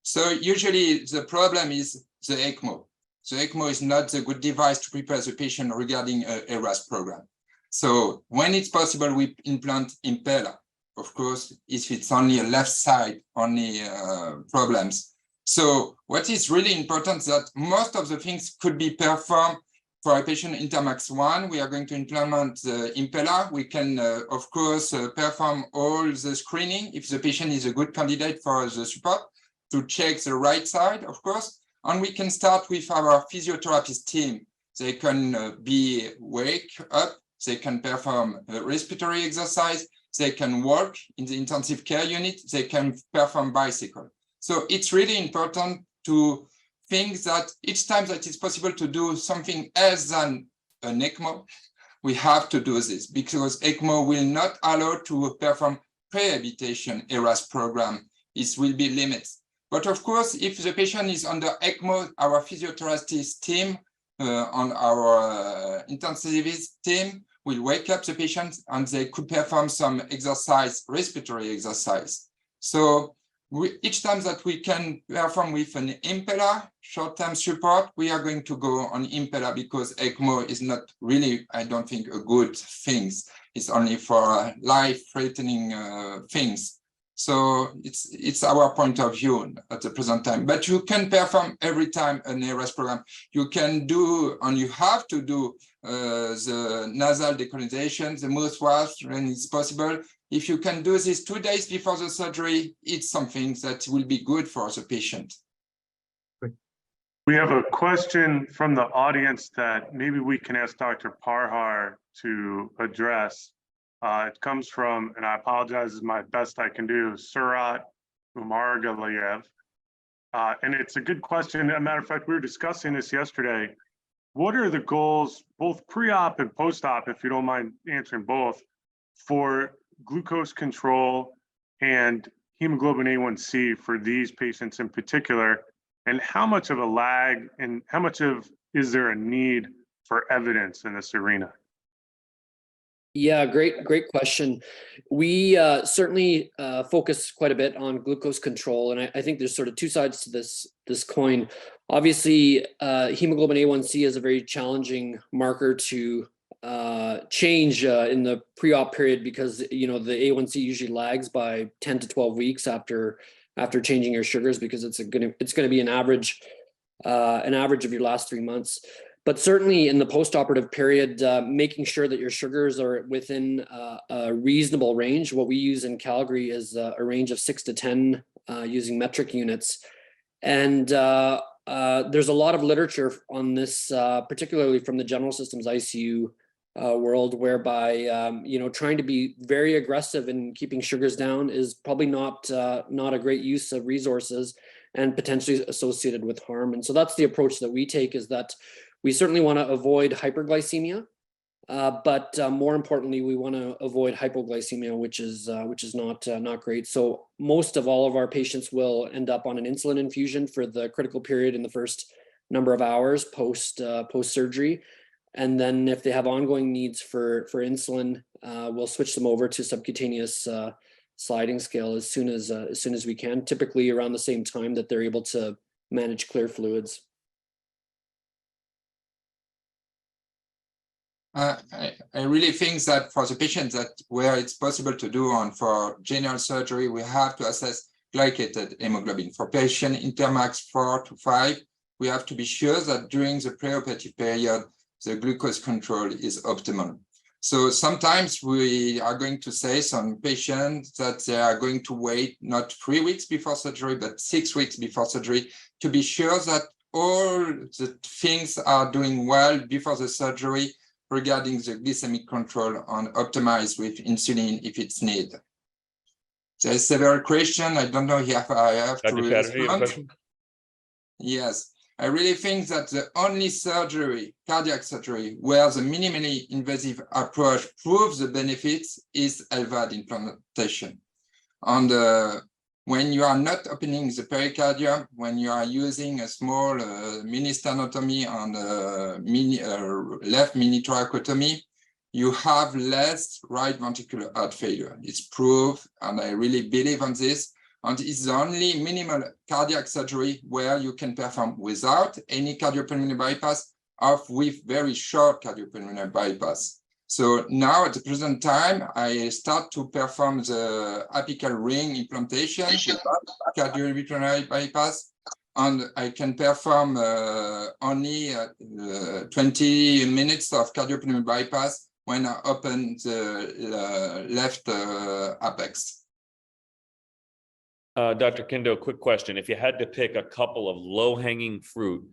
So usually the problem is the ECMO. The ECMO is not a good device to prepare the patient regarding an ERAS program. So when it's possible, we implant impeller. Of course, if it's only a left side, only problems. So what is really important is that most of the things could be performed for a patient Intermax 1. We are going to implement the impeller. We can, of course, perform all the screening if the patient is a good candidate for the support to check the right side, of course. And we can start with our physiotherapist team. They can be wake up, they can perform respiratory exercise, they can work in the intensive care unit, they can perform bicycle. So it's really important to think that each time that it's possible to do something else than an ECMO, we have to do this because ECMO will not allow to perform rehabilitation ERAS program. It will be limits. But of course, if the patient is under ECMO, our physiotherapist team on our intensivist team will wake up the patient and they could perform some exercise, respiratory exercise. So each time that we can perform with an impeller, short-term support, we are going to go on impeller because ECMO is not really, I don't think, a good thing. It's only for life-threatening things. So it's our point of view at the present time. But you can perform every time an ERAS program. You can do, and you have to do the nasal decolonization, the mouthwash when it's possible. If you can do this 2 days before the surgery, it's something that will be good for the patient. We have a question from the audience that maybe we can ask Dr. Parhar to address. It comes from, and I apologize, is my best I can do, Surat Umargaliev. And it's a good question. As a matter of fact, we were discussing this yesterday. What are the goals, both pre-op and post-op, if you don't mind answering both, for glucose control and hemoglobin A1C for these patients in particular? And how much of a lag and how much is there a need for evidence in this arena? Yeah, great question. We certainly focus quite a bit on glucose control, and I think there's sort of 2 sides to this coin. Obviously, hemoglobin A1C is a very challenging marker to change in the pre-op period because the A1C usually lags by 10 to 12 weeks after changing your sugars because it's going to be an average of your last 3 months. But certainly in the postoperative period, making sure that your sugars are within a reasonable range. What we use in Calgary is a range of 6 to 10 using metric units. And there's a lot of literature on this, particularly from the general systems ICU world, whereby trying to be very aggressive in keeping sugars down is probably not a great use of resources and potentially associated with harm. And so that's the approach that we take, is that we certainly want to avoid hyperglycemia, but more importantly, we want to avoid hypoglycemia, which is not great. So most of all of our patients will end up on an insulin infusion for the critical period in the first number of hours post surgery, and then if they have ongoing needs for insulin, we'll switch them over to subcutaneous sliding scale as soon as we can. Typically around the same time that they're able to manage clear fluids. I really think that for the patients that where it's possible to do on for general surgery, we have to assess glycated hemoglobin. For patient intermax 4 to 5, we have to be sure that during the preoperative period, the glucose control is optimal. So sometimes we are going to say some patients that they are going to wait not 3 weeks before surgery, but 6 weeks before surgery to be sure that all the things are doing well before the surgery regarding the glycemic control and optimize with insulin if it's needed. There's several questions. I don't know if I have Dr. to Chatterjee, a respond. question? Yes, I really think that the only surgery, cardiac surgery, where the minimally invasive approach proves the benefits is LVAD implantation. And when you are not opening the pericardium, when you are using a small mini sternotomy and left mini thoracotomy, you have less right ventricular heart failure. It's proved, and I really believe on this. And it's the only minimal cardiac surgery where you can perform without any cardiopulmonary bypass or with very short cardiopulmonary bypass. So now at the present time, I start to perform the apical ring implantation without cardiopulmonary bypass, and I can perform only 20 minutes of cardiopulmonary bypass when I open the left apex. Dr. Kindo, quick question. If you had to pick a couple of low-hanging fruit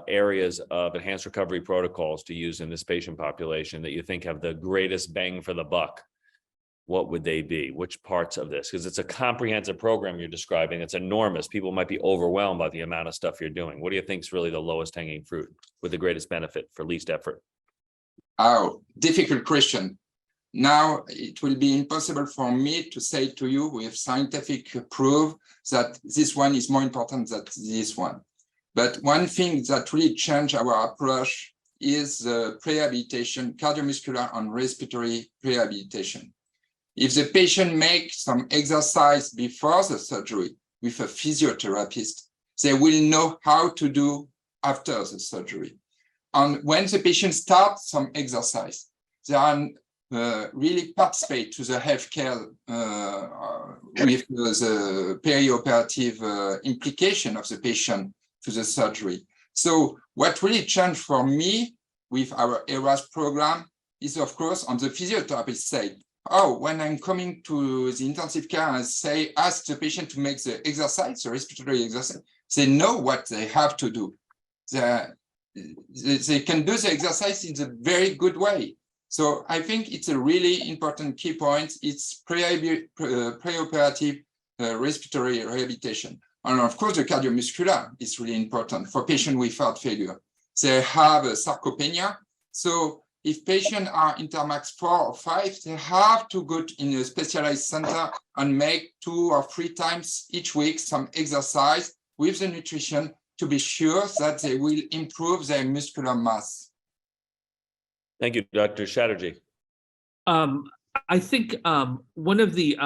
areas of enhanced recovery protocols to use in this patient population that you think have the greatest bang for the buck, what would they be? Which parts of this? Because it's a comprehensive program you're describing. It's enormous. People might be overwhelmed by the amount of stuff you're doing. What do you think is really the lowest hanging fruit with the greatest benefit for least effort? Oh, difficult question. Now, it will be impossible for me to say to you with scientific proof that this one is more important than this one. But one thing that really changed our approach is the rehabilitation, cardiomuscular and respiratory rehabilitation. If the patient makes some exercise before the surgery with a physiotherapist, they will know how to do after the surgery. And when the patient starts some exercise, they are really participate to the healthcare with the perioperative implication of the patient to the surgery. So what really changed for me with our ERAS program is, of course, on the physiotherapist side. Oh, when I'm coming to the intensive care and say, ask the patient to make the exercise, the respiratory exercise, they know what they have to do. They can do the exercise in a very good way. So I think it's a really important key point. It's preoperative respiratory rehabilitation. And of course, the cardiomuscular is really important for patients with heart failure. They have a sarcopenia. So if patients are intermax 4 or 5, they have to go in a specialized center and make 2 or 3 times each week some exercise with the nutrition to be sure that they will improve their muscular mass. Thank you, Dr. Chatterjee. I think one of the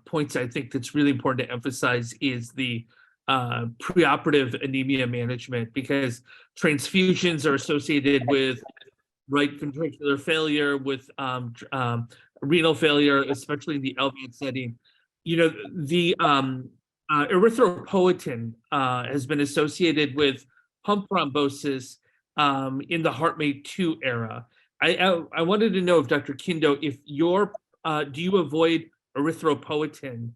points I think that's really important to emphasize is the preoperative anemia management, because transfusions are associated with right ventricular failure, with renal failure, especially in the LVAD setting. You know, the erythropoietin has been associated with pump thrombosis in the HeartMate 2 era. I wanted to know if Dr. Kindo, if do you avoid erythropoietin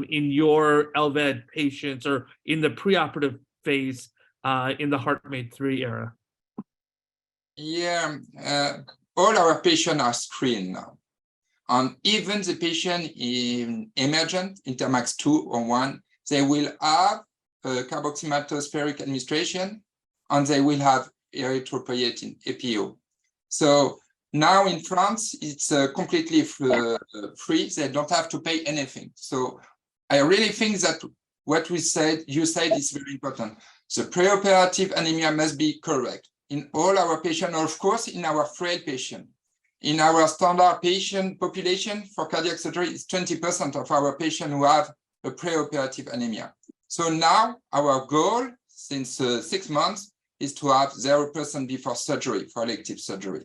in your LVAD patients or in the preoperative phase in the HeartMate 3 era? Yeah, all our patients are screened now. And even the patient in emergent, Intermax 2 or 1, they will have carboxymaltospheric administration, and they will have erythropoietin, EPO. So now in France, it's completely free. They don't have to pay anything. So I really think that what you said is very important. The preoperative anemia must be correct in all our patients, or of course, in our frail patient. In our standard patient population for cardiac surgery, it's 20% of our patients who have a preoperative anemia. So now our goal since 6 months is to have 0% before surgery for elective surgery.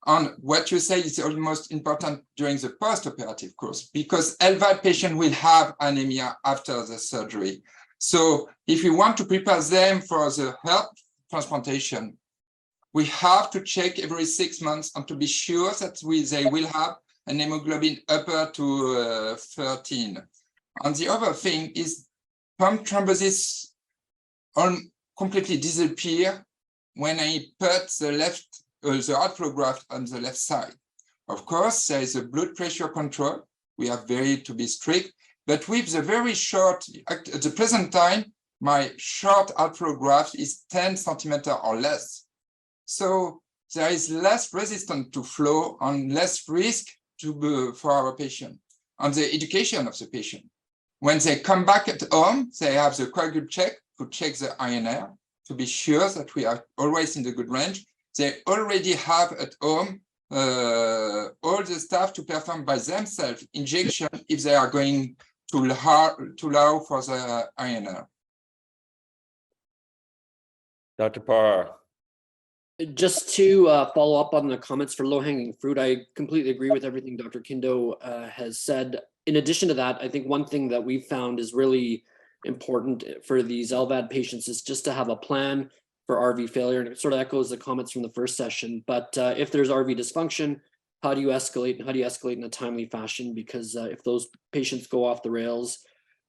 And what you say is almost important during the post-operative course, because LVAD patient will have anemia after the surgery. So if we want to prepare them for the heart transplantation, we have to check every 6 months and to be sure that they will have an hemoglobin upper to 13. And the other thing is pump thrombosis completely disappear when I put the heart flow graft on the left side. Of course, there is a blood pressure control. We have to be strict, but with the very short, at the present time, my short heart flow graft is 10 centimeters or less. So there is less resistance to flow and less risk for our patient. And the education of the patient. When they come back at home, they have the coagul check to check the INR to be sure that we are always in the good range. They already have at home all the staff to perform by themselves injection if they are going to allow for the INR. Dr. Parr. Just to follow up on the comments for low-hanging fruit, I completely agree with everything Dr. Kindo has said. In addition to that, I think one thing that we've found is really important for these LVAD patients is just to have a plan for RV failure. And it sort of echoes the comments from the first session. But if there's RV dysfunction, how do you escalate, and how do you escalate in a timely fashion? Because if those patients go off the rails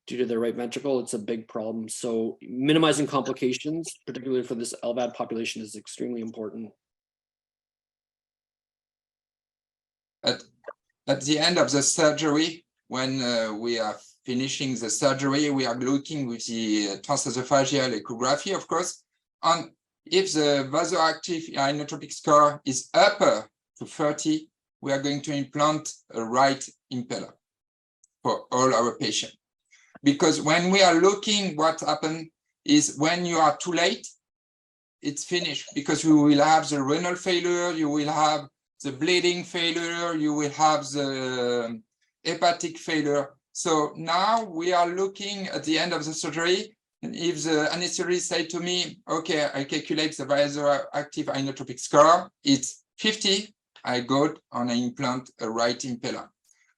due to their right ventricle, it's a big problem. So minimizing complications, particularly for this LVAD population, is extremely important. At the end of the surgery, when we are finishing the surgery, we are looking with the transesophageal echography, of course. And if the vasoactive inotropic score is upper to 30, we are going to implant a right impeller for all our patients. Because when we are looking, what happened is when you are too late, it's finished, because you will have the renal failure, you will have the bleeding failure, you will have the hepatic failure. So now we are looking at the end of the surgery, and if the anesthetist say to me, okay, I calculate the vasoactive inotropic score, it's 50, I go and I implant a right impeller.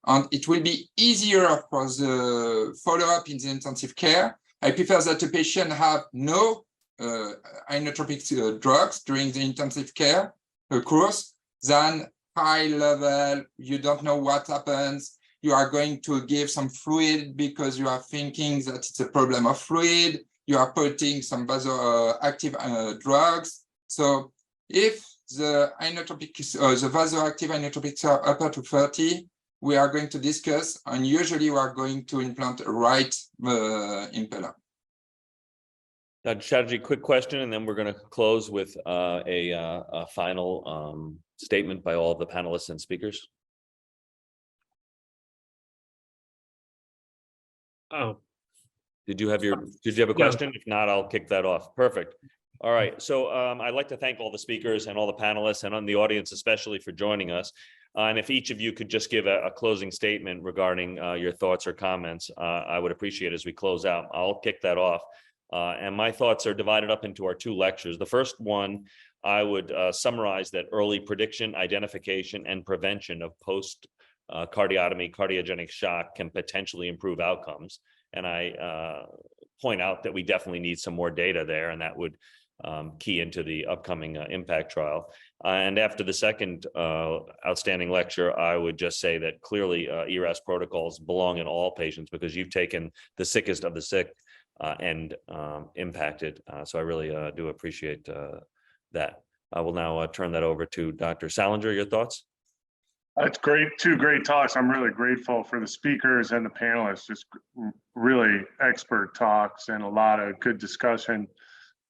And it will be easier for the follow-up in the intensive care. I prefer that the patient have no inotropic drugs during the intensive care course than high level, you don't know what happens, you are going to give some fluid because you are thinking that it's a problem of fluid, you are putting some vasoactive drugs. So if the vasoactive inotropics are upper to 30, we are going to discuss, and usually we are going to implant a right impeller. Dr. Chatterjee, quick question, and then we're going to close with a final statement by all of the panelists and speakers. Oh. Did you have a question? If not, I'll kick that off. Perfect. All right. So I'd like to thank all the speakers and all the panelists and on the audience, especially for joining us. And if each of you could just give a closing statement regarding your thoughts or comments, I would appreciate it as we close out. I'll kick that off. And my thoughts are divided up into our 2 lectures. The first one, I would summarize that early prediction, identification, and prevention of post-cardiotomy cardiogenic shock can potentially improve outcomes. And I point out that we definitely need some more data there, and that would key into the upcoming impact trial. And after the second outstanding lecture, I would just say that clearly ERAS protocols belong in all patients because you've taken the sickest of the sick and impacted. So I really do appreciate that. I will now turn that over to Dr. Salinger. Your thoughts? That's great. Two great talks. I'm really grateful for the speakers and the panelists. Just really expert talks and a lot of good discussion.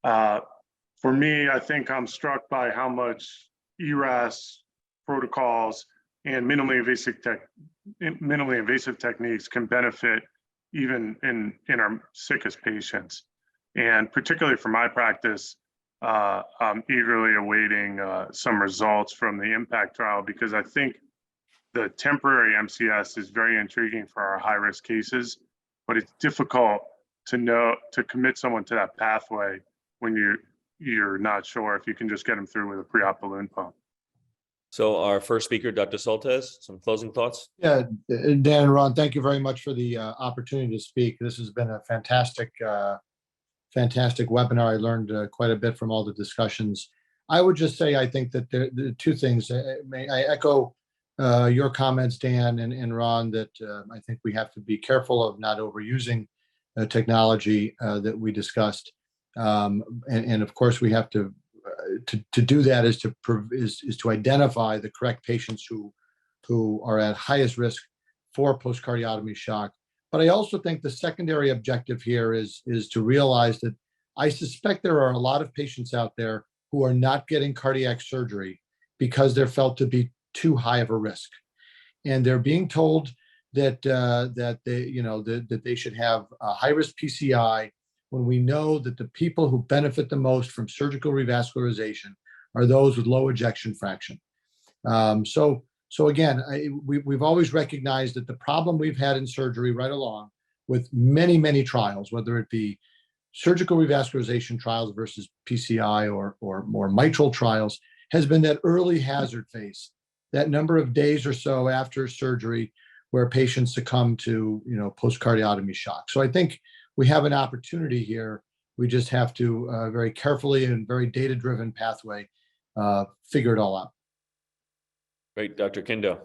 For me, I think I'm struck by how much ERAS protocols and minimally invasive techniques can benefit even in our sickest patients. And particularly for my practice, I'm eagerly awaiting some results from the impact trial because I think the temporary MCS is very intriguing for our high-risk cases, but it's difficult to commit someone to that pathway when you're not sure if you can just get them through with a pre-op balloon pump. So our first speaker, Dr. Soltesz, some closing thoughts? Yeah, Dan and Ron, thank you very much for the opportunity to speak. This has been a fantastic webinar. I learned quite a bit from all the discussions. I would just say, I think that there are two things. I echo your comments, Dan and Ron, that I think we have to be careful of not overusing technology that we discussed. And of course, we have to do that is to identify the correct patients who are at highest risk for post-cardiotomy shock. But I also think the secondary objective here is to realize that I suspect there are a lot of patients out there who are not getting cardiac surgery because they're felt to be too high of a risk, and they're being told that that they should have a high-risk PCI, when we know that the people who benefit the most from surgical revascularization are those with low ejection fraction. So again, we've always recognized that the problem we've had in surgery right along with many trials, whether it be surgical revascularization trials versus PCI or more mitral trials, has been that early hazard phase, that number of days or so after surgery where patients succumb to post-cardiotomy shock. So I think we have an opportunity here. We just have to very carefully and very data-driven pathway figure it all out. Great, Dr. Kindo.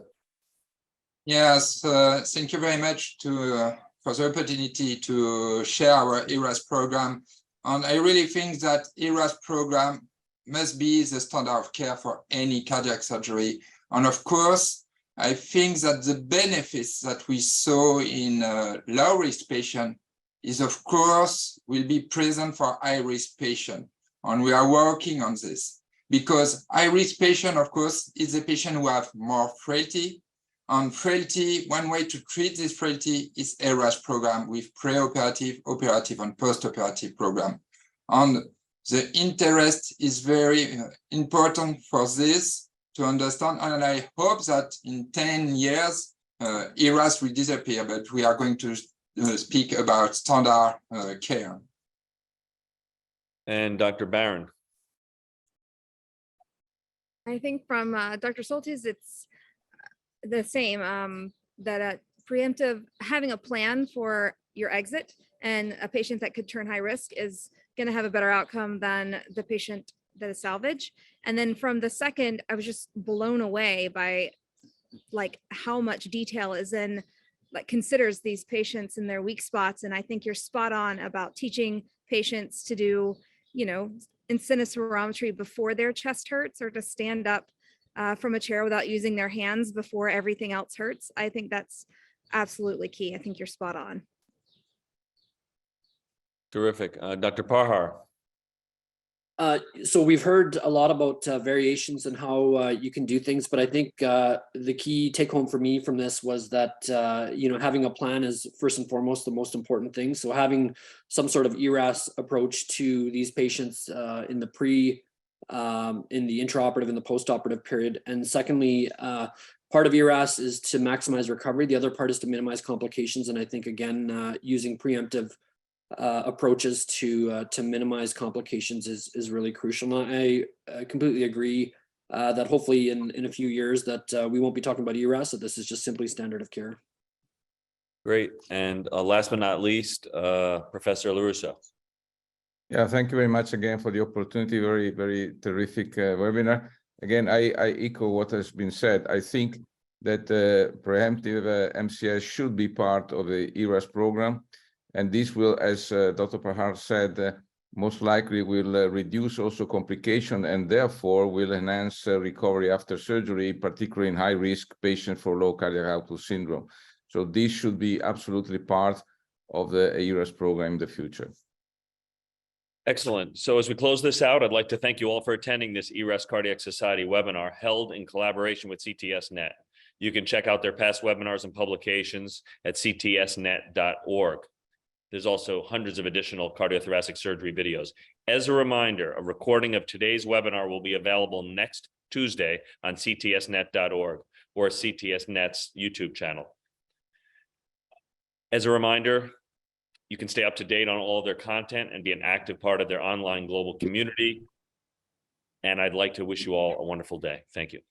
Yes, thank you very much for the opportunity to share our ERAS program. And I really think that ERAS program must be the standard of care for any cardiac surgery. And of course, I think that the benefits that we saw in low-risk patient is, of course, will be present for high-risk patient. And we are working on this because high-risk patient, of course, is a patient who have more frailty. And frailty, one way to treat this frailty is ERAS program with preoperative, operative, and postoperative program. And the interest is very important for this to understand. And I hope that in 10 years, ERAS will disappear, but we are going to speak about standard care. And Dr. Barron. I think from Dr. Soltesz, it's the same, that preemptive, having a plan for your exit and a patient that could turn high risk is going to have a better outcome than the patient that is salvage. And then from the second, I was just blown away by like how much detail is in, like, considers these patients in their weak spots. And I think you're spot on about teaching patients to do, incinerarometry before their chest hurts, or to stand up from a chair without using their hands before everything else hurts. I think that's absolutely key. I think you're spot on. Terrific. Dr. Parhar. So we've heard a lot about variations and how you can do things, but I think the key take home for me from this was that, having a plan is first and foremost the most important thing. So having some sort of ERAS approach to these patients in the in the intraoperative and the postoperative period. And secondly, part of ERAS is to maximize recovery. The other part is to minimize complications. And I think, again, using preemptive approaches to minimize complications is really crucial. And I completely agree that hopefully in a few years that we won't be talking about ERAS, that this is just simply standard of care. Great. And last but not least, Professor LaRusso. Yeah, thank you very much again for the opportunity. Very, very terrific webinar. Again, I echo what has been said. I think that preemptive MCS should be part of the ERAS program. And this will, as Dr. Pahar said, most likely will reduce also complication and therefore will enhance recovery after surgery, particularly in high-risk patients for low cardiac output syndrome. So this should be absolutely part of the ERAS program in the future. Excellent. So as we close this out, I'd like to thank you all for attending this ERAS Cardiac Society webinar held in collaboration with CTSNet. You can check out their past webinars and publications at ctsnet.org. There's also hundreds of additional cardiothoracic surgery videos. As a reminder, a recording of today's webinar will be available next Tuesday on ctsnet.org or CTSNet's YouTube channel. As a reminder, you can stay up to date on all of their content and be an active part of their online global community. And I'd like to wish you all a wonderful day. Thank you.